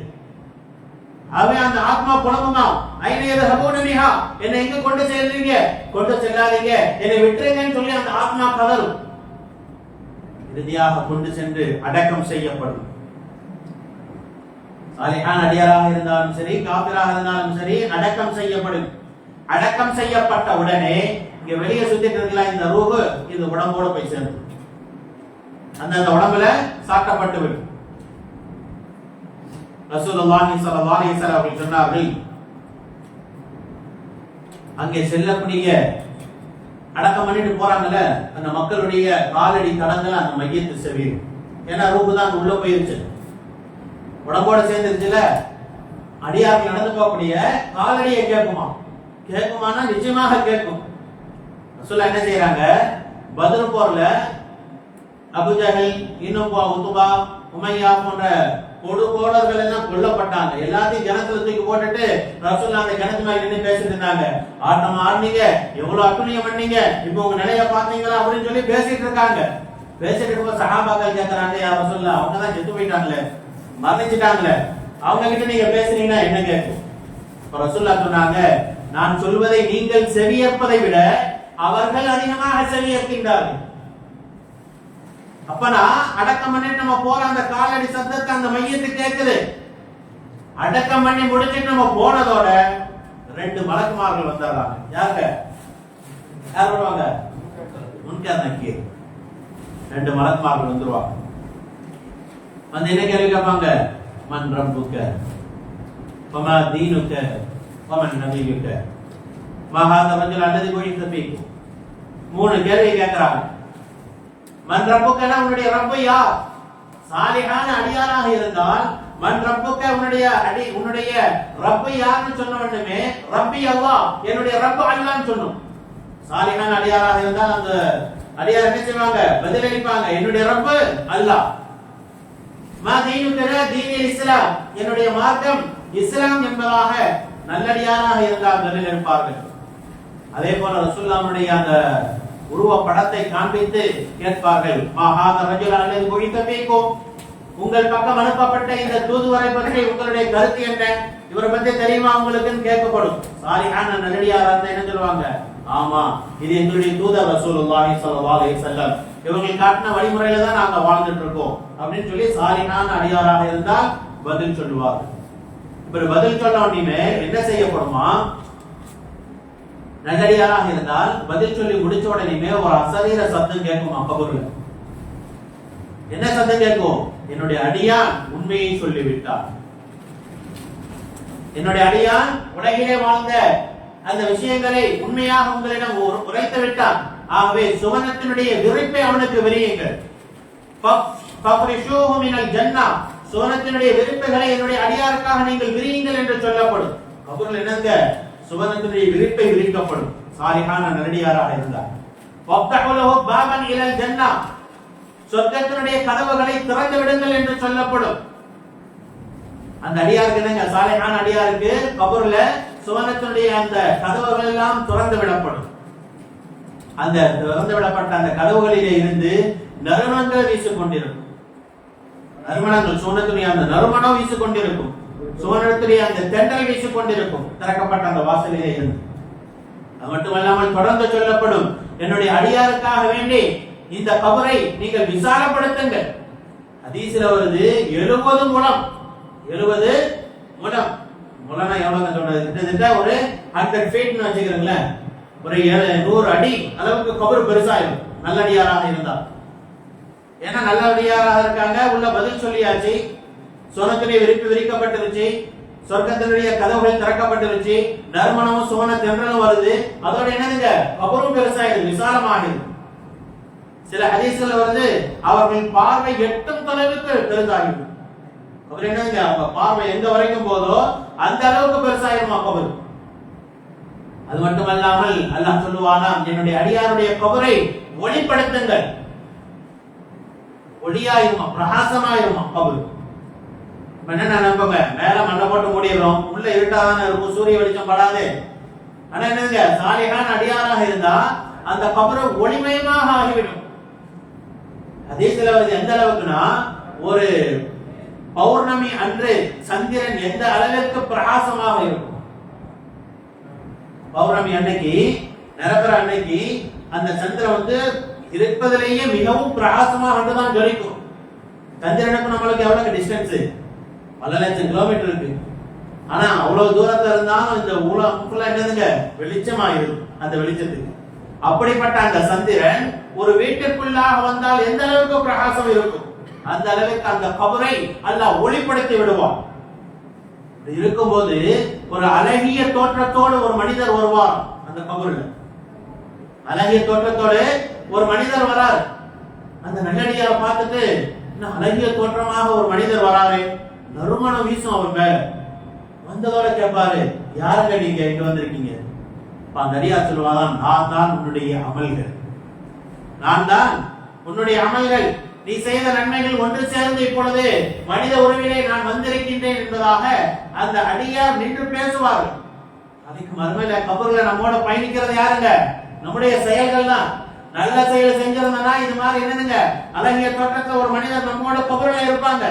S1: ஆகவே அந்த ஆத்மா புலம்புமா, ஐநேத ஹபூனபிஹா, என்னை எங்க கொண்டு செல்றீங்க? கொண்டு செல்லாதீங்க, என்னை விட்டுருங்கன்னு சொல்லி அந்த ஆத்மா கதறும். இறுதியாக கொண்டு சென்று அடக்கம் செய்யப்படும். சாலிஹான் அடியாராக இருந்தாலும் சரி, காபிராக இருந்தாலும் சரி, அடக்கம் செய்யப்படும். அடக்கம் செய்யப்பட்ட உடனே இங்க வெளியே சுத்திட்டு இருக்கல இந்த ரூஹ் இந்த உடம்போட போய் சேரும். அந்த உடம்புல சாட்டப்பட்டு விடும். ரசூலுல்லாஹி ஸல்லல்லாஹு அலைஹி வஸல்லம் அவர்கள் சொன்னார்கள், அங்கே செல்லக்கூடிய அடக்கம் பண்ணிட்டு போறாங்கல்ல அந்த மக்களுடைய காலடி தடங்கள் அந்த மையத்து செவியும். ஏன்னா ரூஹ் தான் உள்ள போயிருச்சு, உடம்போட சேர்ந்துருச்சுல. அடியார்கள் நடந்து போகக்கூடிய காலடியை கேட்குமானா நிச்சயமாக கேட்கும். ரசூலுல்லாஹ் என்ன செய்யறாங்க? பத்ர் போர்ல அபூ ஜஹல், இன்னும் உத்பா, உமையா போன்ற கொடுகோளர்கள் எல்லாம் கொல்லப்பட்டாங்க. எல்லாத்தையும் கிணத்துல தூக்கி போட்டுட்டு ரசூலுல்லாஹ் அந்த கிணத்து மேல நின்று பேசிட்டு இருந்தாங்க. ஆட்டம் ஆடுனீங்க, எவ்வளவு அட்டுணியம் பண்ணீங்க, இப்ப உங்க நிலைய பாத்தீங்களா அப்படின்னு சொல்லி பேசிட்டு இருக்காங்க. பேசிட்டு இருக்க சஹாபாக்கள் கேட்கறாங்க, யா ரசூலுல்லாஹ் அவங்க தான் செத்து போயிட்டாங்களே, மரணிச்சிட்டாங்களே, அவங்க கிட்ட நீங்க பேசுனீங்கன்னா என்ன கேட்கும்? ரசூலுல்லாஹ் சொன்னாங்க, நான் சொல்வதை நீங்கள் செவியேற்பதை விட அவர்கள் அதிகமாக செவியேற்கின்றார்கள். அப்பனா அடக்கம் பண்ணிட்டு நம்ம போற அந்த காலடி சத்தத்தை அந்த மையத்து கேட்குது. அடக்கம் பண்ணி முடிச்சிட்டு நம்ம போனதோட 2 மலக்குமார்கள் வந்துடுறாங்க. யார் வருவாங்க? முன்கர் நக்கீர் ரெண்டு மலக்குமார்கள் வந்துருவாங்க. வந்து என்ன கேள்வி கேட்பாங்க? மன் ரப்புக்க வமா தீனுக்க வமன் நபியுக்க மா ஹாதா ரஜுல் அல்லதி புஇஸ ஃபீக்கும். மூணு கேள்வி கேட்கறாங்க. மன் ரப்புக்கனா உன்னுடைய ரப்பு யார்? சாலிஹான அடியாராக இருந்தால் மன் ரப்புக்க உன்னுடைய ரப்பு யாருன்னு சொன்ன உடனே ரப்பி அல்லாஹ், என்னுடைய ரப்பு அல்லாஹ்னு சொன்னோம். சாலிஹான அடியாராக இருந்தால் அந்த அடியார் என்ன செய்வாங்க? பதிலளிப்பாங்க, என்னுடைய ரப்பு அல்லாஹ். மா தீனுக்க தீனில் இஸ்லாம், என்னுடைய மார்க்கம் இஸ்லாம் என்பதாக நல்லடியாராக இருந்தால் பதில் இருப்பார்கள். அதே போல ரசூலுல்லாஹ்வுடைய அந்த உருவ படத்தை காண்பித்து கேட்பார்கள், மா ஹாதா ரஜுல் அல்லதி புஇஸ ஃபீக்கும், உங்கள் பக்கம் அனுப்பப்பட்ட இந்த தூதுவரை பற்றி உங்களுடைய கருத்து என்ன? இவரை பத்தி தெரியுமா உங்களுக்குன்னு கேட்கப்படும். சாலிஹான நல்லடியாரா இருந்தா என்ன சொல்லுவாங்க? ஆமா, இது எங்களுடைய தூதர் ரசூலுல்லாஹி ஸல்லல்லாஹு அலைஹி வஸல்லம், இவங்க காட்டின வழிமுறையில தான் நாங்க வாழ்ந்துட்டு இருக்கோம் அப்படின்னு சொல்லி சாலிஹான அடியாராக இருந்தால் பதில் சொல்லுவார்கள். இப்ப பதில் சொன்ன உடனே என்ன செய்யப்படுமா? நல்லடியாராக இருந்தால் பதில் சொல்லி முடிச்ச உடனே ஒரு அசரீர சத்தம் கேட்குமா கபூர்ல. என்ன சத்தம் கேட்கும்? என்னுடைய அடியான் உண்மையை சொல்லிவிட்டார், என்னுடைய அடியான் உலகிலே வாழ்ந்த அந்த விஷயங்களை உண்மையாக உங்களிடம் உரைத்து விட்டான். ஆகவே சுவனத்தினுடைய விரிப்பை அவனுக்கு விரியுங்கள். ஃபஃப்ரிஷூஹு மினல் ஜன்னah, சுவனத்தினுடைய விரிப்புகளை என்னுடைய அடியாருக்காக நீங்கள் விரியுங்கள் என்று சொல்லப்படும். கபூர்ல என்னங்க? சுவனத்தினுடைய விரிப்பை விரிக்கப்படும் சாலிஹான நல்லடியாராக இருந்தார். வஃப்தஹு லஹு பாபன் இலல் ஜன்னah, சொர்க்கத்தினுடைய கதவுகளை திறந்து விடுங்கள் என்று சொல்லப்படும். அந்த அடியாருக்கு என்னங்க? சாலிஹான அடியாருக்கு கபூர்ல சுவனத்தினுடைய அந்த கதவுகள் எல்லாம் திறந்து விடப்படும். அந்த திறந்து விடப்பட்ட அந்த கதவுகளிலே இருந்து நறுமணங்கள் வீசிக்கொண்டிருக்கும். நறுமணங்கள், சுவனத்துடைய அந்த நறுமணம் வீசிக்கொண்டிருக்கும், சுவனத்துடைய அந்த தென்றல் வீசிக்கொண்டிருக்கும் திறக்கப்பட்ட அந்த வாசலிலே இருந்து. அது மட்டுமல்லாமல் தொடர்ந்து சொல்லப்படும், என்னுடைய அடியாருக்காக வேண்டி இந்த கபரை நீங்கள் விசாலப்படுத்துங்கள். ஹதீஸ்ல வருது 70 முழம். 70 முழம். முழம்னா எவ்வளவு சொல்றது? கிட்டத்தட்ட ஒரு 100 ஃபீட்னு வச்சுக்கிறீங்களேன், ஒரு 100 அடி அளவுக்கு கபர் பெருசாயிரும் நல்லடியாராக இருந்தா. ஏன்னா நல்லடியாராக இருக்காங்க, உள்ள பதில் சொல்லியாச்சு, சுவனத்திலே விரிப்பு விரிக்கப்பட்டிருச்சு, சொர்க்கத்தினுடைய கதவுகள் திறக்கப்பட்டிருச்சு, நறுமணமும் சுவன தென்றலும் வருது. அதோட என்னதுங்க? கபரும் பெருசாயிடும், விசாலமாகிடும். சில ஹதீஸ்ல வருது, அவர்கள் பார்வை எட்டும் தொலைவுக்கு பெருசாகிடும். கபர் என்னதுங்க? அவங்க பார்வை எந்த வரைக்கும் போதோ அந்த அளவுக்கு பெருசாயிருமா கபர். அது மட்டுமல்லாமல் அல்லாஹ் சொல்லுவானாம், என்னுடைய அடியாருடைய கபரை ஒளிப்படுத்துங்கள். ஒளியாயிருமா, பிரகாசமாயிருமா கபர். என்ன நம்புங்க? மேல மண்ணை போட்டு மூடிடுறோம், உள்ள இருட்டாதானே இருக்கும், சூரிய வெளிச்சம் படாது. ஆனா என்னங்க? சாலிஹான அடியாராக இருந்தா அந்த கபரை ஒளிமயமாக ஆகிவிடும். ஹதீஸ்ல வருது எந்த அளவுக்குன்னா, ஒரு பௌர்ணமி அன்று சந்திரன் எந்த அளவிற்கு பிரகாசமாக இருக்கும். பௌர்ணமி அன்னைக்கு, நிரப்பர அன்னைக்கு அந்த சந்திரன் இருப்பதிலேயே மிகவும் பிரகாசமாக தான் ஜொலிக்கும். சந்திரனுக்கு நம்மளுக்கு எவ்வளவு டிஸ்டன்ஸ்? பல லட்சம் கிலோமீட்டர் இருக்கு. ஆனா அவ்வளவு தூரத்துல இருந்தாலும் இந்த உலகம் என்னதுங்க? வெளிச்சமாயிருக்கும் அந்த வெளிச்சத்துக்கு. அப்படிப்பட்ட அந்த சந்திரன் ஒரு வீட்டிற்குள்ளாக வந்தால் எந்த அளவுக்கு பிரகாசம் இருக்கும், அந்த அளவுக்கு அந்த கபரை அல்லாஹ் ஒளிப்படுத்தி விடுவான். இருக்கும்போது ஒரு அழகிய தோற்றத்தோடு ஒரு மனிதர் வருவார். அந்த கபருல அழகிய தோற்றத்தோடு ஒரு மனிதர் வரார். அந்த நல்லடியாரை பார்த்துட்டு, இன்னும் அழகிய தோற்றமாக ஒரு மனிதர் வராரு, நறுமணம் வீசும் அவர் மேல. வந்ததோட கேட்பாரு, யாருங்க நீங்க இங்க வந்திருக்கீங்க? அந்த அடியார் சொல்லுவாதான், நான் தான் உன்னுடைய அமல்கள், நான் தான் உன்னுடைய அமல்கள், நீ செய்த நன்மைகள் ஒன்று சேர்ந்து இப்பொழுது மனித உறவிலே நான் வந்திருக்கின்றேன் என்பதாக அந்த அடியார் நின்று பேசுவார்கள். அதுக்கு மறுமையில கபர்ல நம்மோட பயணிக்கிறது யாருங்க? நம்முடைய செயல்கள் தான். நல்ல செயல் செஞ்சிருந்தா இது மாதிரி என்னதுங்க? அழகிய தோற்றத்துல ஒரு மனிதர் நம்மோட கபர்ல இருப்பாங்க.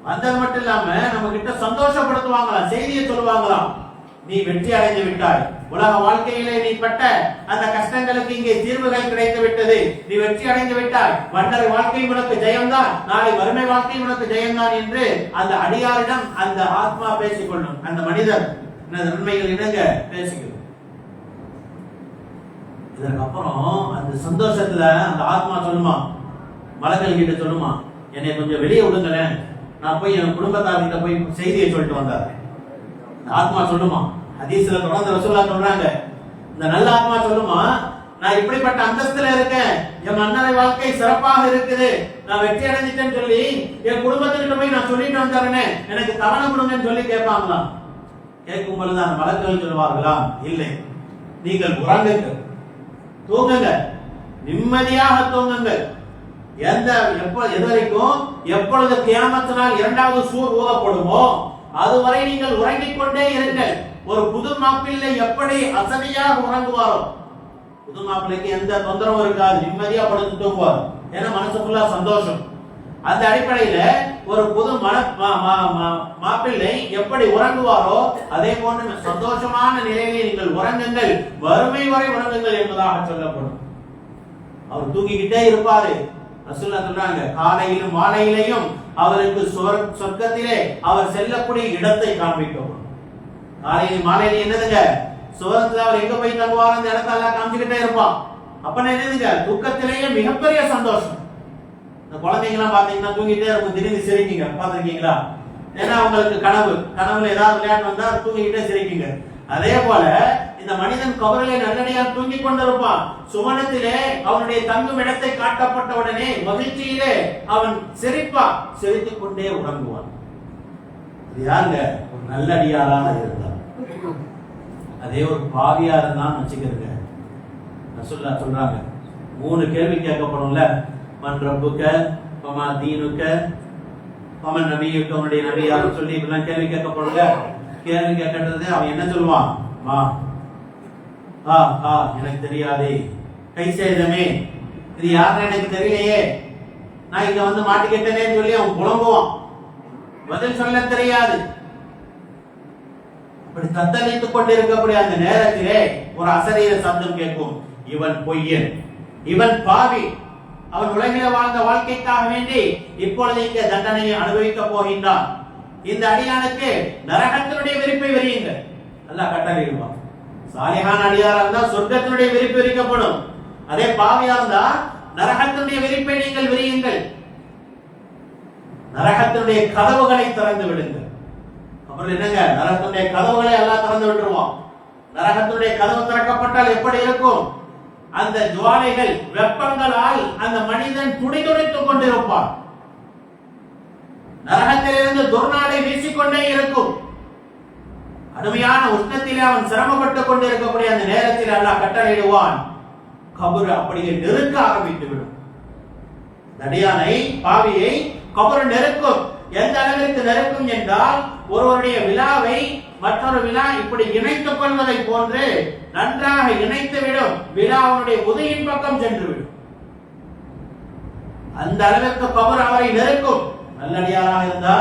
S1: வந்தது மட்டும் இல்லாம நம்ம கிட்ட சந்தோஷப்படுத்துவாங்களாம், செய்தியை சொல்லுவாங்களாம், நீ வெற்றி அடைந்து விட்டாய், உலக வாழ்க்கையிலே நீ பட்ட அந்த கஷ்டங்களுக்கு இங்கே தீர்வுகள் கிடைத்து விட்டது, நீ வெற்றி அடைந்து விட்டாய், வண்டரை வாழ்க்கை உனக்கு ஜெயம்தான், நாளை வறுமை வாழ்க்கை உனக்கு ஜெயம்தான் என்று அந்த அடியாரிடம் அந்த ஆத்மா பேசிக்கொள்ளும். அந்த மனிதர் நன்மைகள் இணங்க பேசிக்கொள்ளும். இதற்கப்புறம் அந்த சந்தோஷத்துல அந்த ஆத்மா சொல்லுமா, மலக்கள் கிட்ட சொல்லுமா, என்னை கொஞ்சம் வெளியே விடுங்களேன், நான் போய் என் குடும்பத்தார்கிட்ட போய் செய்தியை சொல்லிட்டு வந்தாரு. ஆத்மா சொல்லுமா, ஹதீஸ்ல தொடர்ந்து ரசூலுல்லாஹ் சொல்றாங்க, இந்த நல்ல ஆத்மா சொல்லுமா, நான் இப்படிப்பட்ட அந்தஸ்துல இருக்கேன், என் மன்னரை வாழ்க்கை சிறப்பாக இருக்குது, நான் வெற்றி அடைஞ்சிட்டேன்னு சொல்லி என் குடும்பத்திட்ட போய் நான் சொல்லிட்டு வந்தேன், எனக்கு தவணை கொடுங்கன்னு சொல்லி கேட்பாங்களாம். கேட்கும் பொழுது அந்த மலக்கள் சொல்வார்களாம், இல்லை, நீங்கள் உறங்குங்கள், தூங்குங்க, நிம்மதியாக தூங்குங்கள். எது வரைக்கும், எப்பொழுது கியாமத் நாள் இரண்டாவது சூர் ஊதப்படுமோ அதுவரை நீங்கள் உறங்கிக் கொண்டே இருங்கள். ஒரு புது மாப்பிள்ளை எப்படி அசதியாக உறங்குவாரோ, புது மாப்பிள்ளைக்கு எந்த தொந்தரவும் இருக்காது, நிம்மதியா படுத்து தூங்குவார், ஏன்னா மனசுக்குள்ள சந்தோஷம். அந்த அடிப்படையில ஒரு புது மாப்பிள்ளை எப்படி உறங்குவாரோ அதே போன்று சந்தோஷமான நிலையிலே நீங்கள் உறங்குங்கள், வறுமை வரை உறங்குங்கள் என்பதாக சொல்லப்படும். அவர் தூங்கிக்கிட்டே இருப்பாரு. ரசூலுல்லாஹ் சொல்றாங்க, காலையிலும் மாலையிலையும் அவருக்கு சொர்க்கத்திலே அவர் செல்லக்கூடிய இடத்தை காண்பிக்கப்படும். காலையிலும் மாலையிலும் என்னதுங்க, சுவரத்துல அவர் எங்க போய் தங்குவார் அந்த இடத்தை எல்லாம் காமிச்சுக்கிட்டே இருப்பான். அப்ப என்னதுங்க, துக்கத்திலேயே மிகப்பெரிய சந்தோஷம். இந்த குழந்தைங்க எல்லாம் பாத்தீங்கன்னா தூங்கிட்டே இருக்கும், திடீர்னு சிரிக்குங்க, பாத்திருக்கீங்களா? ஏன்னா அவங்களுக்கு கனவுல ஏதாவது விளையாட்டு வந்தா தூங்கிக்கிட்டே சிரிக்குங்க. அதே போல இந்த மனிதன் கபரிலே நல்லடியார் தூங்கிக் கொண்டிருப்பான். சுவனத்திலே அவனுடைய தங்கும் இடத்தை காட்டப்பட்ட உடனே மகிழ்ச்சியிலே அவன் சிரிப்பான், சிரித்துக் கொண்டே உறங்குவான். இது யாருங்க? ஒரு நல்லடியாராக இருந்தார். அதே ஒரு பாவியா இருந்தான்னு வச்சுக்கிறங்க, ரசூலுல்லாஹ் சொல்றாங்க, 3 கேள்வி கேட்கப்படும்ல, மன் ரப்புக வமா தீனுக வமன் நபியுக, உன்னுடைய நபி யாருன்னு சொல்லி இப்பெல்லாம் கேள்வி கேட்கப்படுங்க. கேள்வி கேட்கறது அவன் என்ன சொல்லுவான்? எனக்கு தெரியாதே, கை சேதமே, இது யாருன்னு எனக்கு தெரியலையே, நான் இங்க வந்து மாட்டிக்கிட்டேனே சொல்லி அவன் புலம்புவான், பதில் சொல்ல தெரியாது. அப்படி தத்தளித்துக் கொண்டிருக்கக்கூடிய அந்த நேரத்திலே ஒரு அசரீர சப்தம் கேட்கும், இவன் பொய்யன், இவன் பாவி, அவன் உலகில வாழ்ந்த வாழ்க்கைக்காக வேண்டி இப்பொழுது இங்க தண்டனையை அனுபவிக்க போகின்றான். இந்த அடியானுக்கு நரகத்தினுடைய விரிப்பை விரியுங்க, அல்லாஹ் கட்டளையிடுவான். சாலிஹான அடியாரா இருந்தா சொர்க்கத்தினுடைய விரிப்பு விரிக்கப்படும், அதே பாவியா இருந்தா நரகத்தினுடைய விரிப்பை நீங்கள் விரியுங்கள், நரகத்தினுடைய கதவுகளை திறந்து விடுங்கள். அப்புறம் என்னங்க, நரகத்தினுடைய கதவுகளை எல்லாம் திறந்து விட்டுருவான். நரகத்தினுடைய கதவு திறக்கப்பட்டால் எப்படி இருக்கும்? அந்த ஜுவாலைகள் வெப்பங்களால் அந்த மனிதன் துடிதுடித்துக் கொண்டிருப்பான். நரகத்திலிருந்து துர்நாடை வீசிக்கொண்டே இருக்கும். கடுமையான உஷ்ணத்திலே அவன் சிரமப்பட்டுக் கொண்டிருக்கக்கூடிய அந்த நேரத்தில் அல்லாஹ் கட்டளையிடுவான், கபர் அப்படியே நெருக்க ஆரம்பித்து விடும். தடியானை, பாவியை கபர் நெருக்கும். எந்த அளவிற்கு நெருக்கும் என்றால், ஒருவருடைய விழாவை மற்றொரு விழா இப்படி இணைத்துக் கொள்வதை போன்று நன்றாக இணைத்து விடும். விழாவுடைய முதுகின் பக்கம் சென்று விடும். அந்த அளவிற்கு கபர் அவரை நெருக்கும். நல்லடியாராக இருந்தா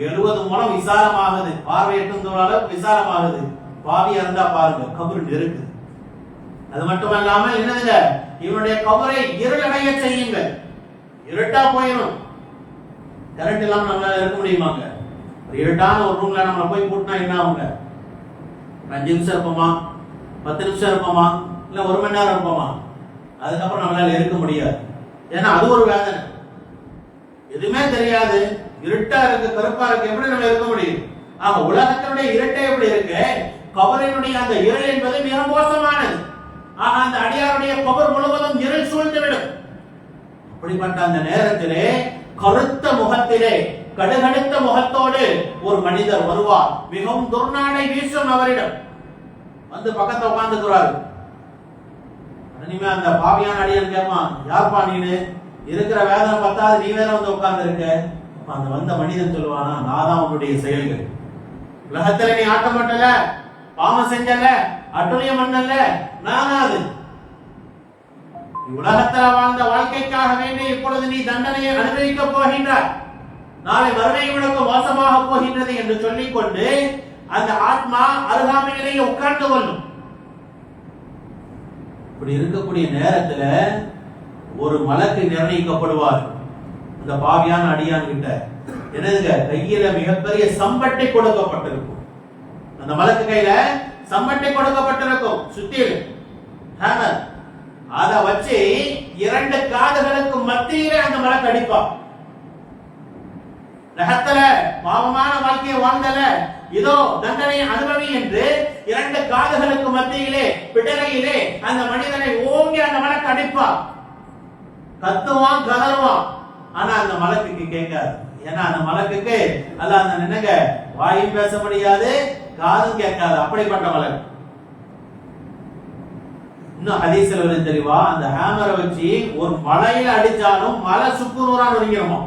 S1: 70 முழம் விசாலமாகுது, பார்வையட்டும் தூர அளவு விசாலமாகுது. பாவியா இருந்தா பாருங்க, கபர் நெருக்கு. அது மட்டுமல்லாமல் என்னதுங்க, இவனுடைய கபரை இருளடைய செய்யுங்க, இருட்டா போயிடும். கரண்ட் இல்லாம நம்மளால இருக்க முடியுமாங்க? ஒரு இருட்டான ஒரு ரூம்ல நம்ம போய் கூட்டினா என்ன ஆகுங்க? 5 நிமிஷம் இருப்போமா, 10 நிமிஷம் இருப்போமா, இல்ல 1 மணி நேரம் இருப்போமா? அதுக்கப்புறம் நம்மளால இருக்க முடியாது. ஏன்னா அது ஒரு வேதனை, எதுவுமே தெரியாது, இருட்டா இருக்கு, கருப்பா இருக்கு, எப்படி நம்ம இருக்க முடியும்? ஆக உலகத்தினுடைய இருட்டை எப்படி இருக்கு, கபரினுடைய அந்த இருள் என்பது மிக மோசமானது. ஆக அந்த அடியாருடைய கபர் முழுவதும் இருள் சூழ்ந்துவிடும். அப்படிப்பட்ட அந்த நேரத்திலே கருத்த முகத்திலே, கடுகடுத்த முகத்தோடு ஒரு மனிதர் வருவார். மிகவும் துர்நாடை வீசும் அவரிடம் வந்து பக்கத்துல உட்கார்ந்துக்கிறாரு. இனிமே அந்த பாவியான அடியான் கேட்பான், யார்ப்பா நீனு, இருக்கிற வேதனை பத்தாது நீ வேற வந்து உட்கார்ந்து இருக்க. அந்த வந்த மனிதன் சொல்லுவானா, நான் தான் உன்னுடைய செயல்கள், உலகத்துல நீ ஆட்டம் பட்டல, பாவம் செஞ்சல, அட்டுழியம் பண்ணல, நானா அது. உலகத்துல வாழ்ந்த வாழ்க்கைக்காக வேண்டி இப்பொழுது நீ தண்டனையை அனுபவிக்க போகின்றாய், நாளை மறுமை உனக்கு மோசமாக போகின்றது என்று சொல்லிக் கொண்டு அந்த ஆத்மா அருகாமையிலேயே உட்கார்ந்து கொள்ளும். இப்படி இருக்கக்கூடிய நேரத்துல ஒரு மலக்கு நிர்ணயிக்கப்படுவார். அந்த பாவியான அடியான் கிட்ட என்னதுங்க, கையில மிகப்பெரிய சம்பட்டை கொடுக்கப்பட்டிருக்கும். அந்த மலக்கு கையில சம்பட்டை கொடுக்கப்பட்டிருக்கும், சுத்தியில் ஹேமர். அதை வச்சு 2 காதுகளுக்கு மத்தியிலே அந்த மலக்கு அடிப்பான். ரஹத்துல பாவமான வாழ்க்கையை வாழ்ந்தல, இதோ தண்டனை அனுபவி என்று 2 காதுகளுக்கு மத்தியிலே பிடரையிலே அந்த மனிதனை ஓங்கி அந்த மலக்கு அடிப்பான். கத்துவான், கதறுவான். ஆனா அந்த மலக்குக்கு கேட்காது. ஏன்னா அந்த மலக்குக்கு அல்ல அந்த நினைங்க வாயும் பேச முடியாது, காதும் கேட்காது. அப்படிப்பட்ட மலக்கு. இன்னும் ஹதீஸ்ல வருது தெரியுமா, அந்த ஹேமரை வச்சு ஒரு மலையில அடிச்சாலும் மலை சுக்குநூறா நொறுங்கிருமா.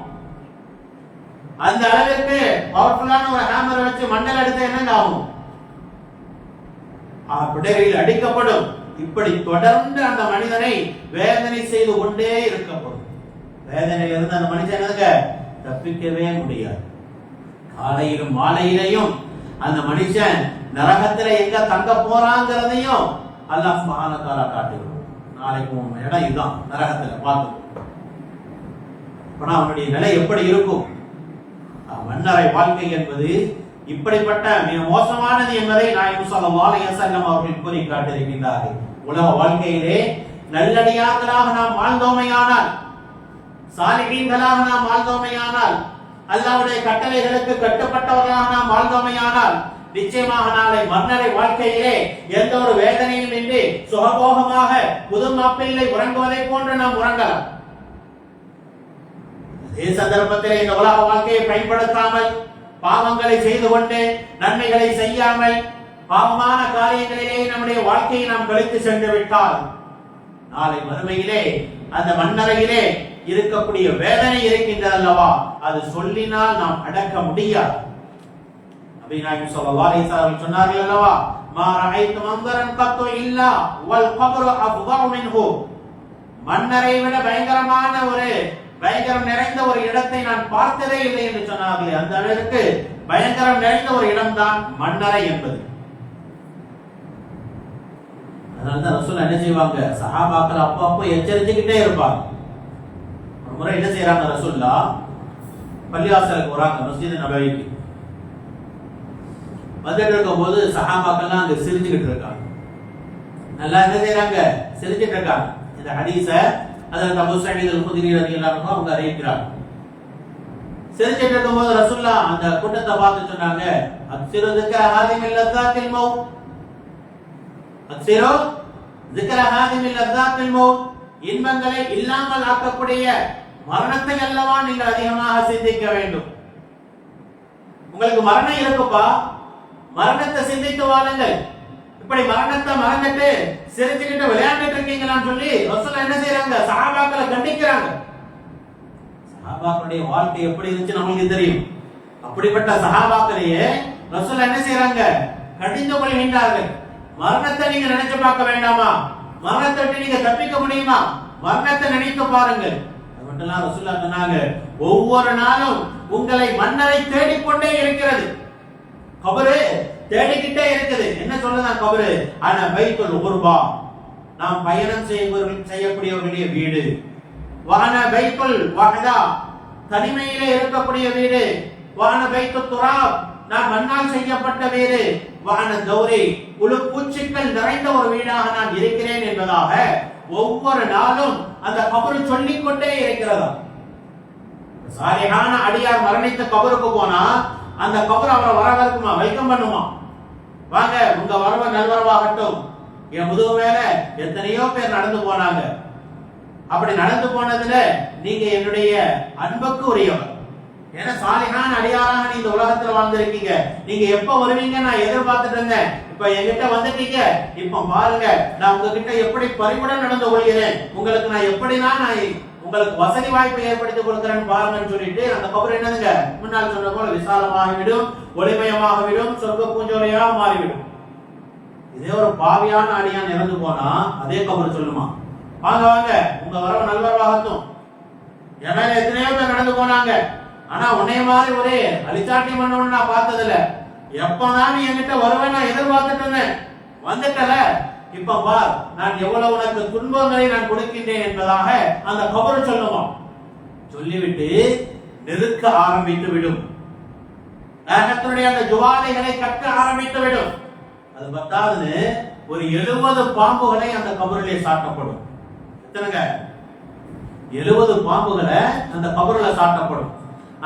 S1: அந்த அளவிற்கு பவர்ஃபுல்லான ஒரு ஹேமரை வச்சு மண்டல அடித்த என்னங்க ஆகும்? பிடரில் அடிக்கப்படும். இப்படி தொடர்ந்து அந்த மனிதனை வேதனை செய்து கொண்டே இருக்கப்படும். வேதனையில இருந்து அந்த மனிதன் என்னங்க தப்பிக்கவே முடியாது. காலையிலும் மாலையிலையும் அந்த மனுஷன் நரகத்துல எங்க தங்க போறாங்கிறதையும் அல்லாஹ் சுப்ஹானஹு வ தஆலா காட்டுகிறான். நாளைக்கு உன் இடம் இதுதான், நரகத்துல பார்த்து. அவனுடைய நிலை எப்படி இருக்கும்? மன்னரை வாழ்க்கை என்பது இப்படிப்பட்ட மிக மோசமானது என்பதை நாயகம் ஸல்லல்லாஹு அலைஹி வஸல்லம் அவர்கள் கூறி காட்டியிருக்கின்றார்கள். உலக வாழ்க்கையிலே நல்லடியார்களாக நாம் வாழ்ந்தோமையானால், சாலிஹீன்களாக நாம் வாழ்ந்தோமையானால், அல்லாஹ்வுடைய கட்டளைகளுக்கு கட்டுப்பட்டவர்களாக நாம் வாழ்ந்தோமையானால், நிச்சயமாக நாளை மன்னரை வாழ்க்கையிலே எந்த ஒரு வேதனையும் இன்றி சுகபோகமாக புது மாப்பிள்ளை உறங்குவதை போன்று நாம் உறங்கலாம். அதே சந்தர்ப்பத்திலே இந்த உலக வாழ்க்கையை பயன்படுத்தாமல் பாவங்களை செய்து கொண்டு நன்மைகளை செய்யாமல் பாவமான காரியங்களிலே நம்முடைய வாழ்க்கையை நாம் கழித்து சென்று விட்டால் நாளை மறுமையிலே அந்த மன்னரையிலே இருக்கக்கூடிய வேதனை இருக்கின்றது அல்லவா, அது சொல்லினால் நாம் அடக்க முடியாது. நபி நாயகம் ஸல்லல்லாஹு அலைஹி வஸல்லம் சொன்னார்கள் அல்லவா, மா ரஅய்து மன்தரன் கத்து இல்லா வல் கப்ரு அஃதஹு மின்ஹு. மன்னரை விட பயங்கரமான ஒரு பயங்கரம் நிறைந்த ஒரு இடத்தை நான் பார்த்ததே இல்லை என்று சொன்னார்கள். அந்த அளவுக்கு பயங்கரம் நிறைந்த ஒரு இடம்தான் மன்னரை என்பது. அதனால்தான் ரசூல் என்ன செய்வாங்க, சஹாபாக்கள் அப்பப்போ எச்சரிச்சுக்கிட்டே இருப்பாங்க. ஒரு முறை என்ன செய்யறாங்க, ரசூல்லா பள்ளிவாசலுக்கு வராங்க, மஸ்ஜித் நபவிக்கு வந்துட்டு இருக்கும் போது சஹாபாக்கள்லாம் அங்க சிரிச்சுக்கிட்டு இருக்காங்க. நல்லா என்ன செய்யறாங்க, சிரிச்சுட்டு இருக்காங்க. இந்த ஹதீஸ அதற்கு அபூ ஸஈத் அல்-குத்ரி ரலியல்லாஹு அன்ஹு அவங்க அறிவிக்கிறாங்க. சிரிச்சுட்டு இருக்கும்போது ரசூல்லா அந்த கூட்டத்தை பார்த்து சொன்னாங்க, அக்ஸிரு ذிக்ர ஹாதிமில் லஸாத்தில் மௌத், அக்ஸிரு ذிக்ர ஹாதிமில் லஸாத்தில் மௌத். இன்பங்களை இல்லாமல் ஆக்கக்கூடிய மரணத்தை அல்லவா நீங்கள் அதிகமாக சிந்திக்க வேண்டும். உங்களுக்கு மரணம் இருக்குப்பா, மரணத்தை சிந்தித்து வாழுங்கள். இப்படி மரணத்தை மறந்துட்டு சிரிச்சுக்கிட்டு விளையாண்டுட்டு இருக்கீங்களான்னு சொல்லி ரசூல் என்ன செய்யறாங்க, சஹாபாக்களை கண்டிக்கிறாங்க. சஹாபாக்களுடைய வாழ்க்கை எப்படி இருந்துச்சு நமக்கு தெரியும். அப்படிப்பட்ட சஹாபாக்களையே ரசூல் என்ன செய்யறாங்க, கடிந்து கொள்கின்றார்கள். மரணத்தை நீங்க நினைச்சு பார்க்க வேண்டாமா, மரணத்தை விட்டு நீங்க தப்பிக்க முடியுமா, மரணத்தை நினைத்து பாருங்கள். அது மட்டும் ரசூல்லா சொன்னாங்க, ஒவ்வொரு நாளும் உங்களை மன்னரை தேடிக்கொண்டே இருக்கிறது, கபரு தேடிக்கிட்டே இருக்குது. என்ன சொல்லுதான் கபரு, ஆனா பைத்துல் குர்பா, நாம் பயணம் செய்யக்கூடியவர்களுடைய வீடு. வான பைத்துல் வஹதா, தனிமையிலே இருக்கக்கூடிய வீடு. வான பைத்துல் துராப், நான் மண்ணால் செய்யப்பட்ட வீடு. வான தௌரி, புழு பூச்சிகள் நிறைந்த ஒரு வீடாக நான் இருக்கிறேன் என்பதாக ஒவ்வொரு நாளும் அந்த கபரு சொல்லிக்கொண்டே இருக்கிறதா. சாலிஹான அடியார் மரணித்த கபருக்கு போனா அந்த கபர் அவரை வரவேற்குமா, வைக்கம் பண்ணுமா, வாங்க உங்க வரவ நல்வரவாகட்டும். என் முதுகு மேல எத்தனையோ பேர் நடந்து போனாங்க, அப்படி நடந்து போனதுல நீங்க என்னுடைய அன்புக்கு உரியவர். ஏன்னா சாலிஹான அடியாராக நீங்க இந்த உலகத்துல வாழ்ந்திருக்கீங்க. நீங்க எப்ப வருவீங்க நான் எதிர்பார்த்துட்டு இருந்தேன். இப்ப என்கிட்ட வந்துட்டீங்க. இப்ப பாருங்க நான் உங்ககிட்ட எப்படி பரிவுடன் நடந்து கொள்கிறேன், உங்களுக்கு நான் எப்படிதான் நான் உங்களுக்கு வசதி வாய்ப்பை ஏற்படுத்தி கொடுக்கிறேன்னு பாருங்கன்னு சொல்லிட்டு அந்த கபர் என்னதுங்க, முன்னால் சொன்ன போல விசாலமாகிவிடும், ஒளிமயமாகிவிடும், சொர்க்க பூஞ்சோலையாக மாறிவிடும். இதே ஒரு பாவியான அடியான் இறந்து போனா அதே கபர் சொல்லுமா, வாங்க வாங்க உங்க வரவு நல்வரவாகட்டும். என் மேல எத்தனையோ பேர் நடந்து போனாங்க, ஆனா உன்னைய மாதிரி ஒரே அலிச்சாட்டியம் பண்ணணும்னு நான் பார்த்ததில்ல. எப்பதான் நீ என்கிட்ட வருவேன் நான் எதிர்பார்த்துட்டு இருந்தேன், வந்துட்டல. இப்ப பார் நான் எவ்வளவு உனக்கு துன்பங்களை நான் கொடுக்கின்றேன் என்பதாக அந்த கபர் சொல்லுவான். சொல்லிவிட்டு நெருக்க ஆரம்பித்து விடும், நரகத்தினுடைய அந்த ஜுவாலைகளை கட்ட ஆரம்பித்து விடும். அது பத்தாவது ஒரு 70 பாம்புகளை அந்த கபரிலே சாட்டப்படும். 70 பாம்புகளை அந்த கபர்ல சாட்டப்படும்.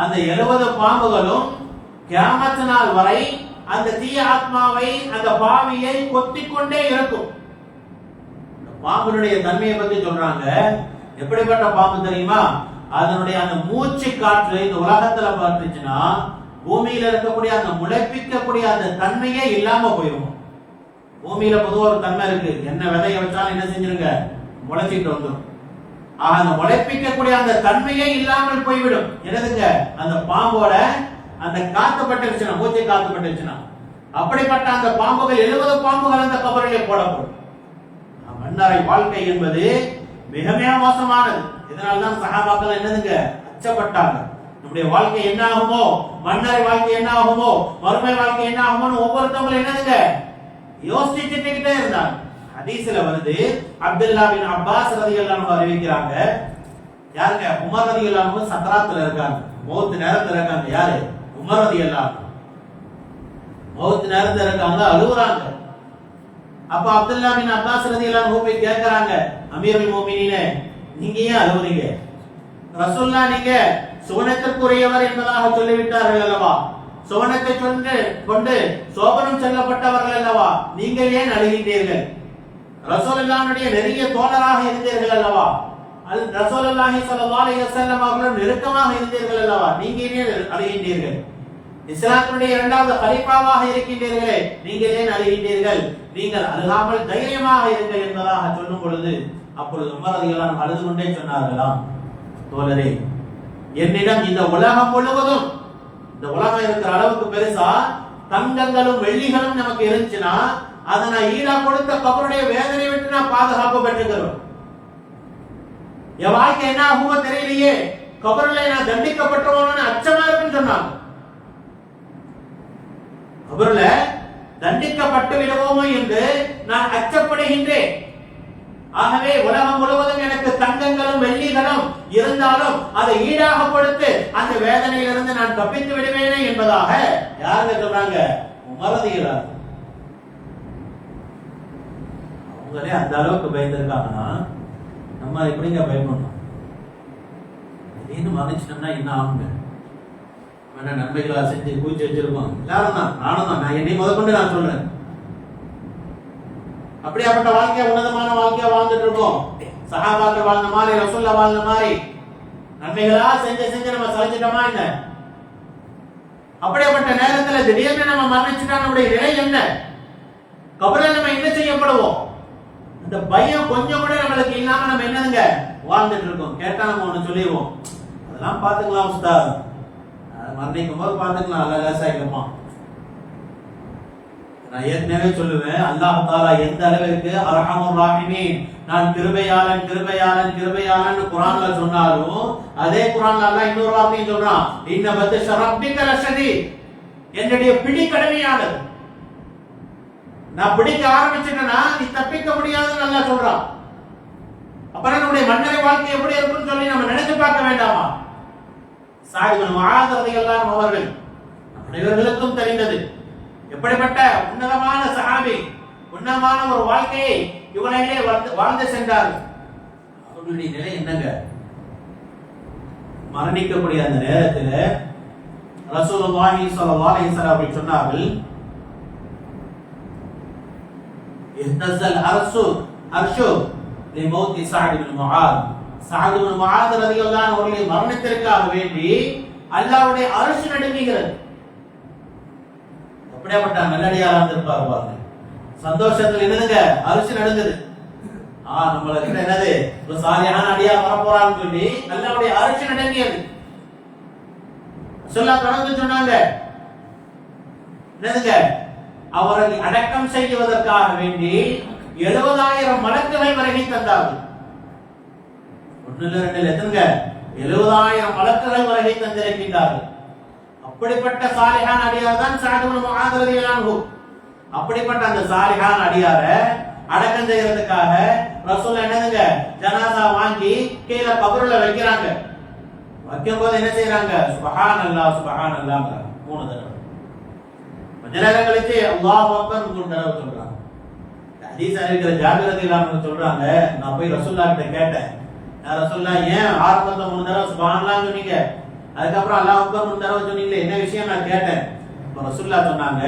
S1: அந்த 70 பாம்புகளும் கியாமத் நாள் வரை அந்த தீய ஆத்மாவை, அந்த பாவியை கொத்திக்கொண்டே இருக்கும். பாம்பினுடைய தன்மையை பத்தி சொல்றாங்க. எப்படிப்பட்ட பாம்பு தெரியுமா? அதனுடைய அந்த மூச்சு காற்று இந்த உலகத்துல பார்த்துச்சுன்னா பூமியில இருக்கக்கூடிய அந்த முளைப்பிக்கக்கூடிய அந்த தன்மையே இல்லாம போயிடும். பூமியில பொதுவாக ஒரு தன்மை இருக்கு, என்ன விதைய வச்சாலும் என்ன செஞ்சிருங்க, முளைச்சிட்டு வந்துடும். அந்த முளைப்பிக்கக்கூடிய அந்த தன்மையே இல்லாமல் போய்விடும். என்னதுங்க, அந்த பாம்போட அந்த காத்துப்பட்டுச்சுன்னா, மூச்சை காத்துப்பட்டுச்சுன்னா, அப்படிப்பட்ட அந்த பாம்புகள் 70 பாம்புகள் அந்த கபரிலே போடப்படும். மன்னரை வாழ்க்கை என்பது மிக மிக மோசமானது. இதனால்தான் சஹாபாக்கள் என்னதுங்க அச்சப்பட்டாங்க. நம்முடைய வாழ்க்கை என்ன ஆகுமோ, மன்னரை வாழ்க்கை என்ன ஆகுமோ, மறுமை வாழ்க்கை என்ன ஆகுமோன்னு ஒவ்வொருத்தவங்களும் என்னதுங்க யோசிச்சுட்டே இருந்தாங்க. ஹதீஸ்ல வருது, அப்துல்லா பின் அப்பாஸ் ரலியல்லாஹு அன்ஹு அறிவிக்கிறாங்க. யாருங்க? உமர் ரலியல்லாஹு அன்ஹு சக்கராத்துல இருக்காங்க, மௌத் நேரத்துல இருக்காங்க. யாரு? உமர் ரலியல்லாஹு அன்ஹு மௌத் நேரத்துல இருக்காங்க, அழுகுறாங்க. அப்ப அப்துல்லா பின் அப்பாஸ் ரலியல்லாஹு அன்ஹு போய் கேக்குறாங்க, அமீருல் முஃமினீனே, நீங்க ஏன் அழுகுறீங்க? ரசூலுல்லாஹ் நீங்க சுவனத்திற்குரியவர் என்பதாக சொல்லிவிட்டார்கள் அல்லவா, சுவனத்தை கொண்டு சோபனம் செல்லப்பட்டவர்கள் அல்லவா, நீங்கள் ஏன் அழுகின்றீர்கள்? ரசூலுல்லாஹ்வுடைய நெருங்கிய தோழராக இருந்தீர்கள் அல்லவா, ரசூலுல்லாஹி ஸல்லல்லாஹு அலைஹி வஸல்லம் அவர்களுடன் நெருக்கமாக இருந்தீர்கள் அல்லவா, நீங்க ஏன் அழுகின்றீர்கள்? இஸ்லாத்தினுடைய இரண்டாவது கலீஃபாவாக இருக்கின்றீர்களே, நீங்கள் ஏன் அழுகின்றீர்கள்? நீங்கள் அழுகாமல் தைரியமாக இருங்கள் என்பதாக சொல்லும் பொழுது அப்பொழுது உமர் ரலியல்லாஹு அன்ஹு அழுது கொண்டே சொன்னார்களாம், தோழரே, என்னிடம் இந்த உலகம் முழுவதும், இந்த உலகம் இருக்கிற அளவுக்கு பெருசா தங்கங்களும் வெள்ளிகளும் நமக்கு இருந்துச்சுன்னா அதை நான் ஈடா கொடுத்த கபருடைய வேதனை விட்டு நான் பாதுகாப்பு பெற்றுக்கிறோம். என் வாழ்க்கை என்ன ஆகுமோ தெரியலையே, கபரில் நான் தண்டிக்கப்பட்டுருவோம்னு அச்சமா இருக்குன்னு சொன்னாங்க. கபரில் தண்டிக்கப்பட்டு விடுவோமோ என்று நான் அச்சப்படுகின்றேன். ஆகவே உலகம் முழுவதும் எனக்கு தங்கங்களும் வெள்ளிகளும் இருந்தாலும் அதை ஈடாக கொடுத்து அந்த வேதனையிலிருந்து நான் தப்பித்து விடுவேனே என்பதாக யாருங்க சொல்றாங்க? உமர் ரலியல்லாஹு அன்ஹு. அவங்களே அந்த அளவுக்கு பயந்துருக்காங்கன்னா நம்ம எப்படிங்க பயப்படணும்? திடீர்னு மன்னிச்சிட்டோம்னா என்ன ஆகுங்க? வேணா நன்மைகளா செஞ்சு கூச்சி வச்சிருக்கோம் எல்லாரும் தான், நானும் தான், நான் என்னை முதற்கொண்டு நான் சொல்றேன். அப்படியாப்பட்ட வாழ்க்கைய உன்னதமான வாழ்க்கையா வாழ்ந்துட்டு இருக்கோம். சஹாபாக்கள் வாழ்ந்த மாதிரி, ரசூலுல்லாஹ் வாழ்ந்த மாதிரி நன்மைகளா செஞ்சு நம்ம சலிச்சிட்டோமா என்ன? அப்படியாப்பட்ட நேரத்துல திடீர்னு நம்ம மரணிச்சுட்டா நம்முடைய நிலை என்ன? கபரில் நம்ம என்ன செய்யப்படுவோம்? அந்த பயம் கொஞ்சம் கூட நம்மளுக்கு இல்லாம நம்ம என்னதுங்க வாழ்ந்துட்டு இருக்கோம். கேட்டா நம்ம ஒண்ணு சொல்லிடுவோம், அதெல்லாம் பாத்துக்கலாம் உஸ்தாத், மரணிக்கும் போது பாத்துக்கலாம், அல்ல லேசாயிக்கமா. நான் ஏற்கனவே சொல்லுவேன், அல்லாஹ் தஆலா எந்த அளவிற்கு அர்ஹமுர் ராஹிமீன், நான் கிருபையாளன் கிருபையாளன் கிருபையாளன் குர்ஆன்ல சொன்னாலும் அதே குர்ஆன்ல அல்லாஹ் இன்னொரு வார்த்தையும் சொல்றான், இன்ன பத்ஷ ரப்பிக லஷதீத், என்னுடைய பிடி கடுமையானது. நான் பிடிக்க ஆரம்பிச்சிட்டேன்னா நீ தப்பிக்க முடியாதுன்னு அல்லாஹ் சொல்றான். அப்புறம் நம்முடைய மன்னரை வாழ்க்கை எப்படி இருக்கும்னு சொல்லி நம்ம நினைச்சு பார்க்க வேண்டாமா? ஸஅத் இப்னு முஆத் ரலியல்லாஹு அன்ஹு அவர்கள் அனைவர்களுக்கும் தெரிந்தது. எப்படிப்பட்ட உன்னதமான சஹாபி, உன்னதமான ஒரு வாழ்க்கையை இவனையிலே வாழ்ந்து சென்றார்கள். அவர்களுடைய நிலை என்னங்க? மரணிக்கக்கூடிய அந்த நேரத்தில் ரசூலுல்லாஹி ஸல்லல்லாஹு அலைஹி வஸல்லம் அவர்கள் சொன்னார்கள், இஹ்தஸல் அர்ஷு லிமௌத்தி ஸஅத் இப்னு முஆத். ஸஅத் இப்னு முஆத் ரலியல்லாஹு அன்ஹு அவர்களுடைய மரணத்திற்காக வேண்டி அல்லாஹ்வுடைய அர்ஷ் நடுங்குகிறது. அப்படியாப்பட்ட நல்லடியாரா இருந்திருப்பார் பாருங்க. சந்தோஷத்துல என்னதுங்க அரிசி நடுங்குது. நம்மளுக்கு என்னது ஒரு சாலியான அடியார் வரப்போறான்னு சொல்லி அல்லாஹ்வுடைய அரிசி நடுங்கியது. சொல்ல தொடர்ந்து சொன்னாங்க, என்னதுங்க அவரை அடக்கம் செய்வதற்காக வேண்டி 70,000 மலக்குகள் வருகை தந்தார்கள். ஒண்ணுல ரெண்டுல எத்தனைங்க? 70,000 மலக்குகள் வருகை தந்திருக்கின்றார்கள். அப்படிப்பட்ட சாலிஹான் அடியார் தான் ஸஅத் இப்னு முஆத் ரலியல்லாஹு அன்ஹு. அப்படிப்பட்ட அந்த சாலிஹான் அடியார அடக்கம் செய்யறதுக்காக ரசூல் என்னதுங்க ஜனாசா வாங்கி கீழே கபருல வைக்கிறாங்க. வைக்கும் போது என்ன செய்யறாங்க? சுப்ஹானல்லாஹ் சுப்ஹானல்லாஹ் 3 தடவை. கொஞ்ச நேரம் கழிச்சு அல்லாஹ் அக்பர் 3 தடவை சொல்றாங்க. ஹதீஸ் அறிவிக்கிற ஜாபிர் ரலியல்லாஹு அன்ஹு சொல்றாங்க, நான் போய் ரசூலுல்லாஹ் கிட்ட கேட்டேன், ரசூலுல்லாஹ் ஏன் ஆரம்பத்துல 3 தடவை சுப்ஹானல்லாஹ் சொன்னீங்க, அதுக்கப்புறம் அல்லாஹ் அக்பர் 3 தடவை சொன்னீங்களே, என்ன விஷயம் நான் கேட்டேன். இப்ப ரசூலுல்லாஹ் சொன்னாங்க,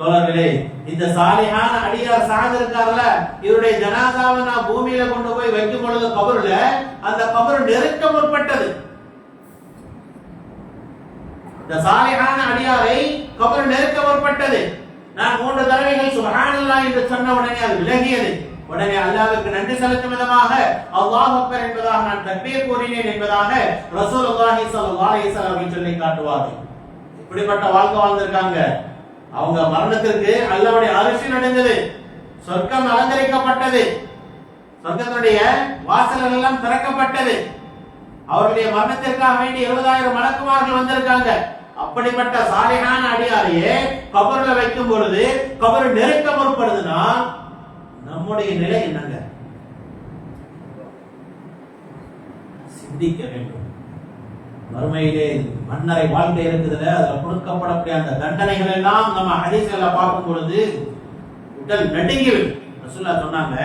S1: தோழர்களே, இந்த சாலிஹான அடியார் சாது இருக்கார்ல, இவருடைய ஜனாசாவை நான் பூமியில கொண்டு போய் வைக்கும் பொழுது கபருல அந்த கபர் நெருக்க முற்பட்டது. இந்த சாலிஹான அடியாரை கபர் நெருக்க முற்பட்டது. நான் 3 தடவைகள் சுப்ஹானல்லாஹ் என்று சொன்ன உடனே அது விலகியது. உடனே அல்லாஹ்வுக்கு நன்றி செலுத்தும் விதமாக அல்லாஹ் அக்பர் என்பதாக நான் தக்பீர் கூறினேன் என்பதாக ரசூலுல்லாஹி ஸல்லல்லாஹு அலைஹி வஸல்லம் சொல்லி காட்டுவார்கள். இப்படிப்பட்ட வாழ்க்கை வாழ்ந்திருக்காங்க. அவங்க மரணத்திற்கு அல்லாஹ்வுடைய அரிசி நடந்தது, சொர்க்கம் அலங்கரிக்கப்பட்டது, சொர்க்கத்துடைய வாசல்கள் எல்லாம் திறக்கப்பட்டது. அவருடைய மரணத்திற்காக வேண்டி 70,000 மலக்குமார்கள் வந்திருக்காங்க. அப்படிப்பட்ட சாலிஹான அடியாரையே கபர்ல வைக்கும் பொழுது கபர் நெருக்க முற்படுதுன்னா நம்முடைய நிலை என்னங்க? சிந்திக்க வேண்டும். மறுமையிலே மன்னரை வாழ்க்கை இருக்குதுல, அதுல கொடுக்கப்படக்கூடிய அந்த தண்டனைகள் எல்லாம் நம்ம ஹதீஸ்ல பார்க்கும் பொழுது உடல் நடுங்கிவிடும். ரசூலுல்லாஹ் சொன்னாங்க,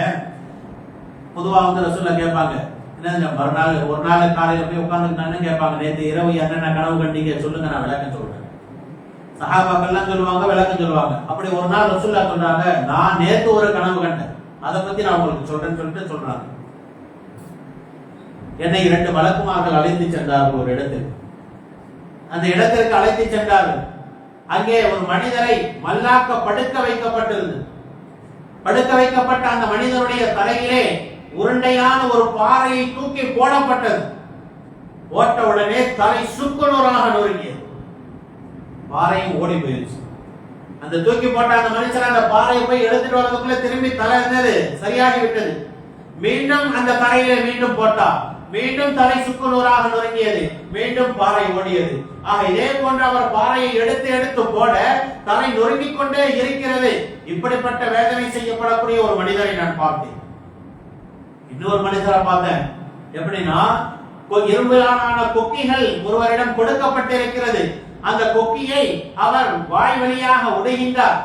S1: பொதுவா ரசூலுல்லாஹ் கேட்பாங்க, என்ன மறுநாள் ஒரு நாள் காலையில போய் உட்கார்ந்துக்கிட்டான்னு கேட்பாங்க, நேற்று இரவு என்னென்ன கனவு கண்டீங்க சொல்லுங்க, நான் விளக்கம் சொல்றேன். சஹாபாக்கள்லாம் சொல்லுவாங்க, விளக்கம் சொல்லுவாங்க. அப்படி ஒரு நாள் ரசூலுல்லாஹ் சொல்றாங்க, நான் நேற்று ஒரு கனவு கண்டேன், அதை பத்தி நான் உங்களுக்கு சொல்றேன்னு சொல்லிட்டு சொல்றாங்க. என்னை 2 மலக்குமார்கள் அழைத்து சென்றார்கள் ஒரு இடத்தில். அந்த இடத்திற்கு அழைத்து சென்றார்கள். அங்கே ஒரு மனிதரை மல்லாக்க படுக்க வைக்கப்பட்டிருந்தது. படுக்க வைக்கப்பட்ட அந்த மனிதனுடைய தலையிலே உருண்டையான ஒரு பாறையை தூக்கி போடப்பட்டது. போட்ட உடனே தலை சுக்குநூறாக நொறுங்கியது. பாறையும் ஓடி போயிருச்சு. அந்த தூக்கி போட்ட அந்த மனுஷன் அந்த பாறையை போய் எடுத்துட்டு வரதுக்குள்ள திரும்பி தலை இருந்தது, சரியாகி விட்டது. மீண்டும் அந்த தரையிலே மீண்டும் போட்டா, மீண்டும் தலை சுக்குநூறாக நொறுங்கியது, மீண்டும் பாறை ஓடியது. ஆக இதே போன்ற அவர் பாறையை எடுத்து எடுத்து போட தலை நொறுங்கிக் கொண்டே இருக்கிறது. இப்படிப்பட்ட வேதனை செய்யப்படக்கூடிய ஒரு மனிதரை நான் பார்த்தேன். இன்னொரு மனிதரை பார்த்தேன். எப்படின்னா, இரும்பிலான கொக்கிகள் ஒருவரிடம் கொடுக்கப்பட்டிருக்கிறது. அந்த கொக்கியை அவர் வாய் வழியாக உடைகின்றார்,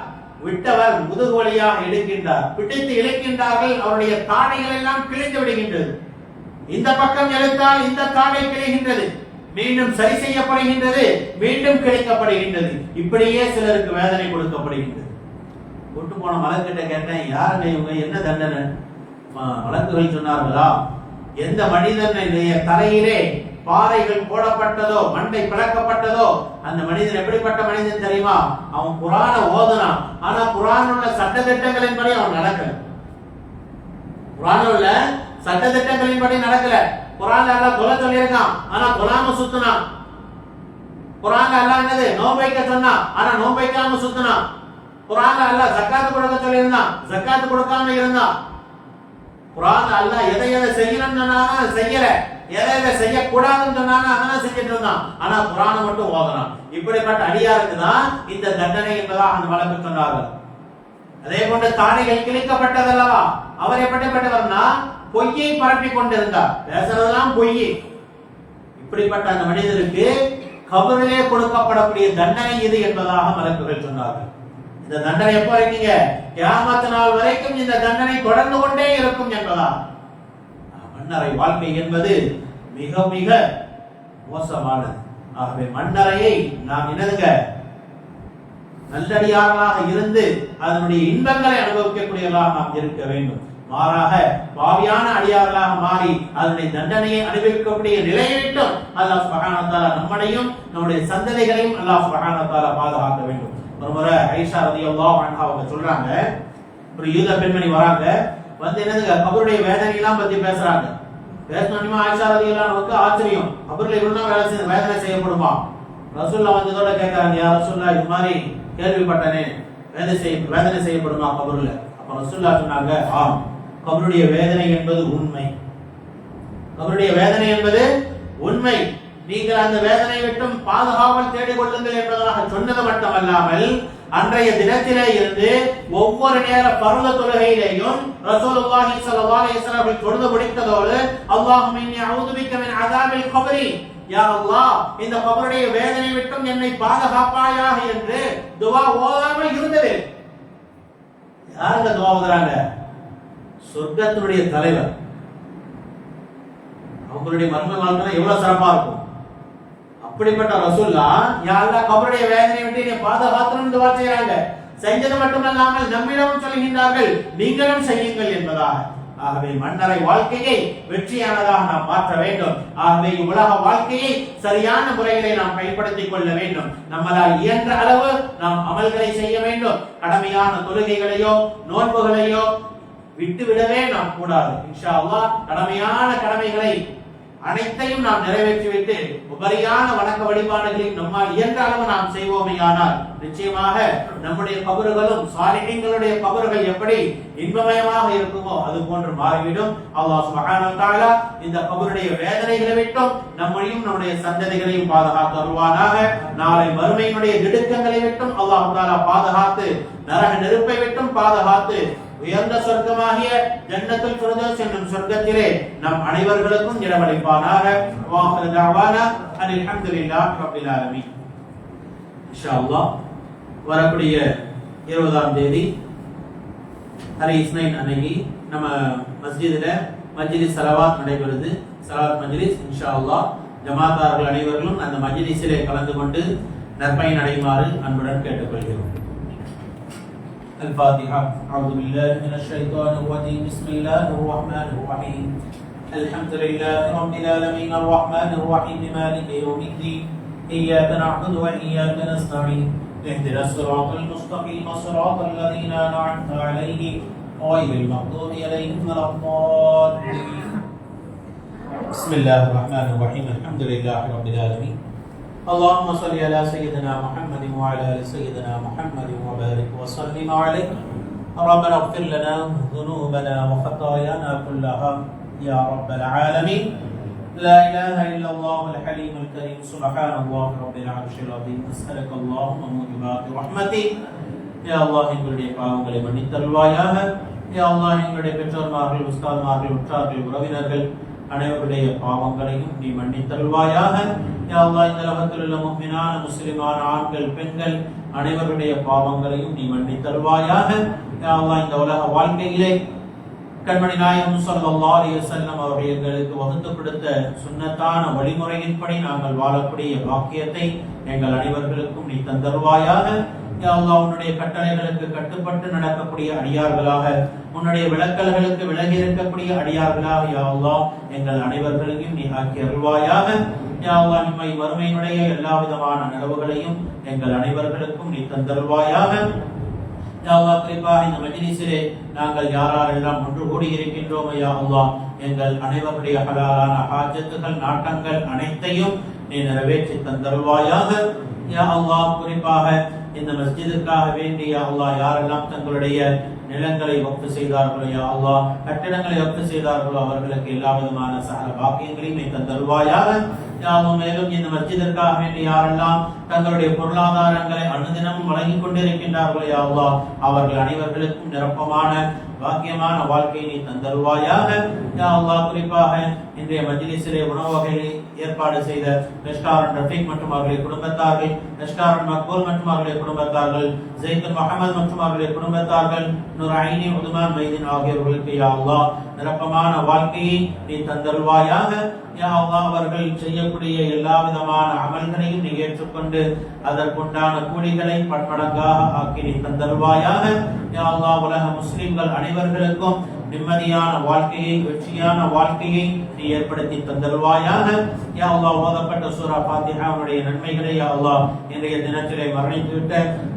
S1: விட்டவர் முதுகு வழியாக எடுக்கின்றார். பிடித்து இழுக்கின்றார்கள், அவருடைய தாடைகள் எல்லாம் கிழிந்து விடுகின்றது. இந்த பக்கம் எழுத்தால் இந்த தாடை கிழிகின்றது, மீண்டும் சரி செய்யப்படுகின்றது, மீண்டும் கிழிக்கப்படுகின்றது. இப்படியே சிலருக்கு வேதனை கொடுக்கப்படுகின்றது. கொண்டு போன மலர்கிட்ட கேட்டேன், யாருங்க இவங்க, என்ன தண்டனை? மலக்குகள் சொன்னார்களா, எந்த மனிதனுடைய தலையிலே பாறைகள் போடப்பட்டதோ, மண்டை பிளக்கப்பட்டதோ, அந்த மனிதன் எப்படிப்பட்ட மனிதன் தெரியுமா? அவன் குர்ஆனை ஓதுனான், ஆனா குர்ஆன் உள்ள சட்டதிட்டங்களின்படி அவன் நடக்கல. குர்ஆன் உள்ள சட்டதிட்டங்களின்படி நடக்கல. குர்ஆன்ல அல்லாஹ் தொலை சொல்லியிருக்கான், ஆனா குர்ஆனை சுத்துனான். குர்ஆன்ல அல்லாஹ் என்னது நோன்பு வைக்க சொன்னான், ஆனா நோன்பு வைக்காம சுத்துனான். குர்ஆன்ல அல்லாஹ் ஜகாத் கொடுக்க சொல்லியிருந்தான், ஜகாத் கொடுக்காம இருந்தான். குர்ஆன்ல அல்லாஹ் எதை எதை செய்யணும்னு சொன்னானோ செய்யல, எதை எதை செய்யக்கூடாதுன்னு சொன்னானோ அதெல்லாம் செஞ்சுட்டு இருந்தான். ஆனா குர்ஆனை மட்டும் ஓதுனான். இப்படிப்பட்ட அடியாருக்கு தான் இந்த தண்டனை என்பதாக அந்த வழக்கு சொன்னார்கள். அதே போன்று தாடைகள் கிழிக்கப்பட்டதல்லவா, அவர் எப்படிப்பட்டவர்னா பொய்யை பரப்பி கொண்டிருந்தார், பேசுறதெல்லாம் பொய். இப்படிப்பட்ட அந்த மனிதருக்கு கபரிலே கொடுக்கப்படக்கூடிய தண்டனை இது என்பதாக மலக்குகள் சொன்னார்கள். இந்த தண்டனை எப்ப இருக்கீங்க? கியாமத் நாள் வரைக்கும் இந்த தண்டனை தொடர்ந்து கொண்டே இருக்கும் என்பதா. மன்னரை வாழ்க்கை என்பது மிக மிக மோசமானது. ஆகவே மன்னரையை நாம் என்னதுங்க, நல்லடியார்களாக இருந்து அதனுடைய இன்பங்களை அனுபவிக்கக்கூடியவர்களாக நாம் இருக்க வேண்டும். மாறாக பாவியான அடியார்களாக மாறி அதனுடைய தண்டனையை அனுபவிக்கக்கூடிய நிலையை விட்டும் அல்லாஹ் சுப்ஹானஹு வ தஆலா நம்மளையும் நம்முடைய சந்ததிகளையும் அல்லாஹ் சுப்ஹானஹு வ தஆலா பாதுகாக்க வேண்டும். ஒருமுறை ஆயிஷா ரலியல்லாஹு அன்ஹா அவங்க சொல்றாங்க, ஒரு யூத பெண்மணி வராங்க, வந்து என்னதுங்க கபருடைய வேதனை எல்லாம் பத்தி பேசுறாங்க. பேசணுமா ஆயிஷா ரலியல்லாஹு அன்ஹாவுக்கு ஆச்சரியம், கபர்ல இவ்வளவு வேதனை செய்யப்படுமா? ரசூலுல்லாஹ் வந்ததோட கேட்கறாங்க, யா ரசூலுல்லாஹ் இது மாதிரி கேள்விப்பட்டனே, வேதனை செய்யப்படுமா கபர்ல? அப்ப ரசூலுல்லாஹ் சொன்னாங்க, ஆம், கபருடைய வேதனை என்பது உண்மை. கபருடைய வேதனை என்பது உண்மை. நீங்கள் அந்த வேதனை விட்டும் பாதுகாவல் தேடிக் கொள்ளுங்கள் என்பதாக சொன்னது மட்டுமல்லாமல் அன்றைய தினத்திலே இருந்து ஒவ்வொரு நேர பர்த தொழுகையிலேயும் ரசூலுல்லாஹி ஸல்லல்லாஹு அலைஹி வஸல்லம் தொழுது முடித்ததோடு அல்லாஹும்ம இன்னி அஊது பிக்க மின் அஸாபில் கப்ரி, யா அல்லாஹ் இந்த கபருடைய வேதனை விட்டும் என்னை பாதுகாப்பாயாக என்று துஆ ஓதாமல் இருந்தது. யாருங்க துவா ஓதுறாங்க? சொர்க்கத்தினுடைய தலைவர். அவங்களுடைய மர்ம வாழ்க்கை எவ்வளவு சிறப்பா இருக்கும். அப்படிப்பட்ட ரசூல்லா யா அல்லாஹ் கபருடைய வேதனை விட்டு நீ பாதுகாக்கணும் துவா செய்றாங்க. செஞ்சது மட்டுமல்லாமல் நம்மிடமும் சொல்கின்றார்கள் நீங்களும் செய்யுங்கள் என்பதாக. ஆகவே மன்னரை வாழ்க்கையை வெற்றியானதாக நாம் மாற்ற வேண்டும். ஆகவே உலக வாழ்க்கையை சரியான முறைகளை நாம் பயன்படுத்திக் கொள்ள வேண்டும். நம்மளால் இயன்ற அளவு நாம் அமல்களை செய்ய வேண்டும். கடமையான தொழுகைகளையோ நோன்புகளையோ விட்டுவிடவே நாம் கூடாது. இன்ஷா அல்லாஹ் கடமையான கடமைகளை அனைத்தையும் நாம் நிறைவேற்றிவிட்டு உபரியான வணக்க வழிபாடுகளையும் நம்மால் இயன்ற அளவு நாம் செய்வோமேயானால் நிச்சயமாக நம்முடைய கபறுகளும் சாலிஹீன்களுடைய கபறுகள் எப்படி இன்பமயமாக இருக்குமோ அது போன்று மாறிவிடும். அல்லாஹ் சுப்ஹானஹு வ தஆலா இந்த கபருடைய வேதனைகளை விட்டும் நம்மையும் நம்முடைய சந்ததிகளையும் பாதுகாத்து அருள்வானாக. நாளை மறுமையினுடைய திடுக்கங்களை விட்டும் அல்லாஹ் தஆலா பாதுகாத்து நரக நெருப்பை விட்டும் பாதுகாத்து உயர்ந்த சொர்க்கமாகிய ஜன்னத்துல் ஃபிர்தௌஸ் என்னும் சொர்க்கத்திலே நம் அனைவர்களுக்கும் இடமளிப்பானாக. வாஹிரு தஅவானா அனில் ஹம்துலில்லாஹி ரப்பில் ஆலமீன். இன்ஷா அல்லாஹ் வரக்கூடிய 20ஆம் தேதி ஹரி இஸ்னைன் அன்னைக்கு நம்ம மஸ்ஜிதில மஜ்லிஸ் ஸலவாத் நடைபெறுது. ஸலவாத் மஜ்லிஸ் இன்ஷா அல்லாஹ் ஜமாத்தார்கள் அனைவர்களும் அந்த மஜ்லிஸிலே கலந்து கொண்டு நற்பயன் அடையுமாறு அன்புடன் கேட்டுக்கொள்கிறோம். الفاتحة. أعوذ بالله من الشيطان الرجيم. بسم الله الرحمن الرحيم. الحمد لله رب العالمين الرحمن الرحيم مالك يوم الدين. إياك نعبد وإياك نستعين. اهدنا الصراط المستقيم صراط الذين أنعمت عليهم غير المغضوب عليهم ولا الضالين. بسم الله الرحمن الرحيم. الحمد لله رب العالمين. اللهم صل على سيدنا محمد وعلى ال سيدنا محمد وبارك وسلم عليه. ربنا اغفر لنا ذنوبنا وخطايانا كلها يا رب العالمين. لا اله الا الله الحليم الكريم. سبحان الله رب العرش العظيم. اسالك اللهم موجبات رحمتك. يا الله எங்களுடைய பாவங்களை மன்னித்தருள்வாயாக. யா அல்லாஹ் எங்களுடைய பெற்றோர்மார்கள் உஸ்தாத்மார்கள் உற்றார்கள் உறவினர்கள் அனைவருடைய பாவங்களையும் நீ மன்னித்தருள்வாயாக. யா அல்லாஹ் இந்த உலகத்தில் உள்ள முஃமினான முஸ்லிமான ஆண்கள் பெண்கள் அனைவருடைய பாவங்களையும் நீ மன்னித்தருள்வாயாக. யா அல்லாஹ் இந்த உலக வாழ்க்கையிலே கண்மணி நாயகம் ஸல்லல்லாஹு அலைஹி வஸல்லம் அவர்களுக்கு வகுத்து கொடுத்த சுன்னத்தான வழிமுறையின்படி நாங்கள் வாழக்கூடிய பாக்கியத்தை எங்கள் அனைவர்களுக்கும் நீ தந்தருள்வாயாக. யா அல்லாஹ் உன்னுடைய கட்டளைகளுக்கு கட்டுப்பட்டு நடக்கக்கூடிய அடியார்களாக உன்னுடைய விளக்கல்களுக்கு விலகி இருக்கக்கூடிய அடியார்களாக யா அல்லாஹ் எங்கள் அனைவர்களையும் நீ ஆக்கி அருள்வாயாக. யா அல்லாஹ் நம்மை வறுமையினுடைய எல்லா விதமான நிலவுகளையும் எங்கள் அனைவர்களுக்கும் நீ தந்தருள்வாயாக. யா அல்லாஹ் குறிப்பாக இந்த மஜ்லிஸிலே நாங்கள் யாரெல்லாம் ஒன்று கூடி இருக்கின்றோமோ யா அல்லாஹ் எங்கள் அனைவருடைய ஹலாலான ஹாஜத்துகள் நாட்டங்கள் அனைத்தையும் நீ நிறைவேற்றி தந்தருள்வாயாக. யா அல்லாஹ் குறிப்பாக இந்த மஸ்ஜிதுக்காக வேண்டி யா அல்லாஹ் யாரெல்லாம் தங்களுடைய நிலங்களை வக்ஃப் செய்தார்களோ யா அல்லாஹ் கட்டிடங்களை வக்ஃப் செய்தார்களோ அவர்களுக்கு எல்லா விதமான சகல பாக்கியங்களையும் நீ தந்தருள்வாயாக. யா அல்லாஹ் மேலும் இந்த மஸ்ஜிதிற்காக வேண்டி யாரெல்லாம் தங்களுடைய பொருளாதாரங்களை அனுதினமும் வழங்கிக் கொண்டிருக்கின்றார்களோ யா அல்லாஹ் அவர்கள் அனைவர்களுக்கும் நிரப்பமான பாக்கியமான வாழ்க்கையை நீ தந்தருள்வாயாக. யா அல்லாஹ் குறிப்பாக இன்றைய மஜ்லிஸிலே உணவு வகைகளை ஏற்பாடு செய்த ரெஸ்டாரண்ட் ரஃபீக் மற்றும் அவருடைய குடும்பத்தார்கள், ரெஸ்டாரண்ட் மக்பூல் மற்றும் அவருடைய குடும்பத்தார்கள், ஜெய்துல் முஹம்மது மற்றும் அவருடைய குடும்பத்தார்கள், நூர் ஐனி உதுமான் மைதீன் ஆகியோர்களுக்கு யா அல்லாஹ் நிரப்பமான வாழ்க்கையை நீ தந்தருள்வாயாக. யா அல்லாஹ் அவர்கள் செய்யக்கூடிய எல்லா விதமான அமல்களையும் நீ ஏற்றுக்கொண்டு அதற்குண்டான கூலிகளை பன்மடங்காக ஆக்கி நீ தந்தருள்வாயாக. யா அல்லாஹ் உலக முஸ்லிம்கள் அனைவர்களுக்கும் நிம்மதியான வாழ்க்கையை வெற்றியான வாழ்க்கையை நீ ஏற்படுத்தி தந்தருள்வாயாக. யா அல்லாஹ் ஓதப்பட்ட சூரா ஃபாத்திஹாவுடைய நன்மைகளை யா அல்லாஹ் இன்றைய தினத்திலே மரணித்துவிட்ட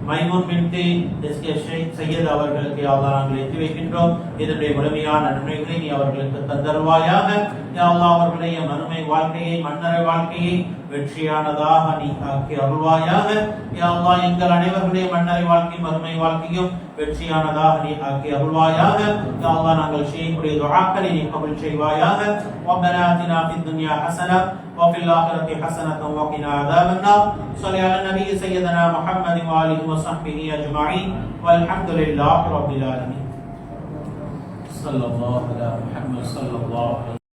S1: மைமூன் பின்த் எஸ்கே சையத் அவர்களுக்கு யா அல்லாஹ் நாங்கள் எத்தி வைக்கின்றோம். இதனுடைய முழுமையான நன்மைகளை நீ அவர்களுக்கு தந்தருள்வாயாக. யா அல்லாஹ் அவர்களுடைய மறுமை வாழ்க்கையை மன்னரை வாழ்க்கையை வெற்றியானதாக நீ ஆக்கி அருள்வாயாக. யா அல்லாஹ் எங்கள் அனைவருடைய மன்னரை வாழ்க்கை மறுமை வாழ்க்கையும் வெற்றியானதாக நீ ஆக்கி அருள்வாயாக. யா அல்லாஹ் நாங்கள் செய்யக்கூடிய துஆக்களை நீ கபூல் செய்வாயாக. ரப்பனா ஆதினா ஃபித் துன்யா ஹஸனா وفي الآخرة حسنة وقنا عذاب النار. صل على النبي سيدنا محمد وآله وصحبه أجمعين والحمد لله رب العالمين. صلى الله على محمد صلى الله عليه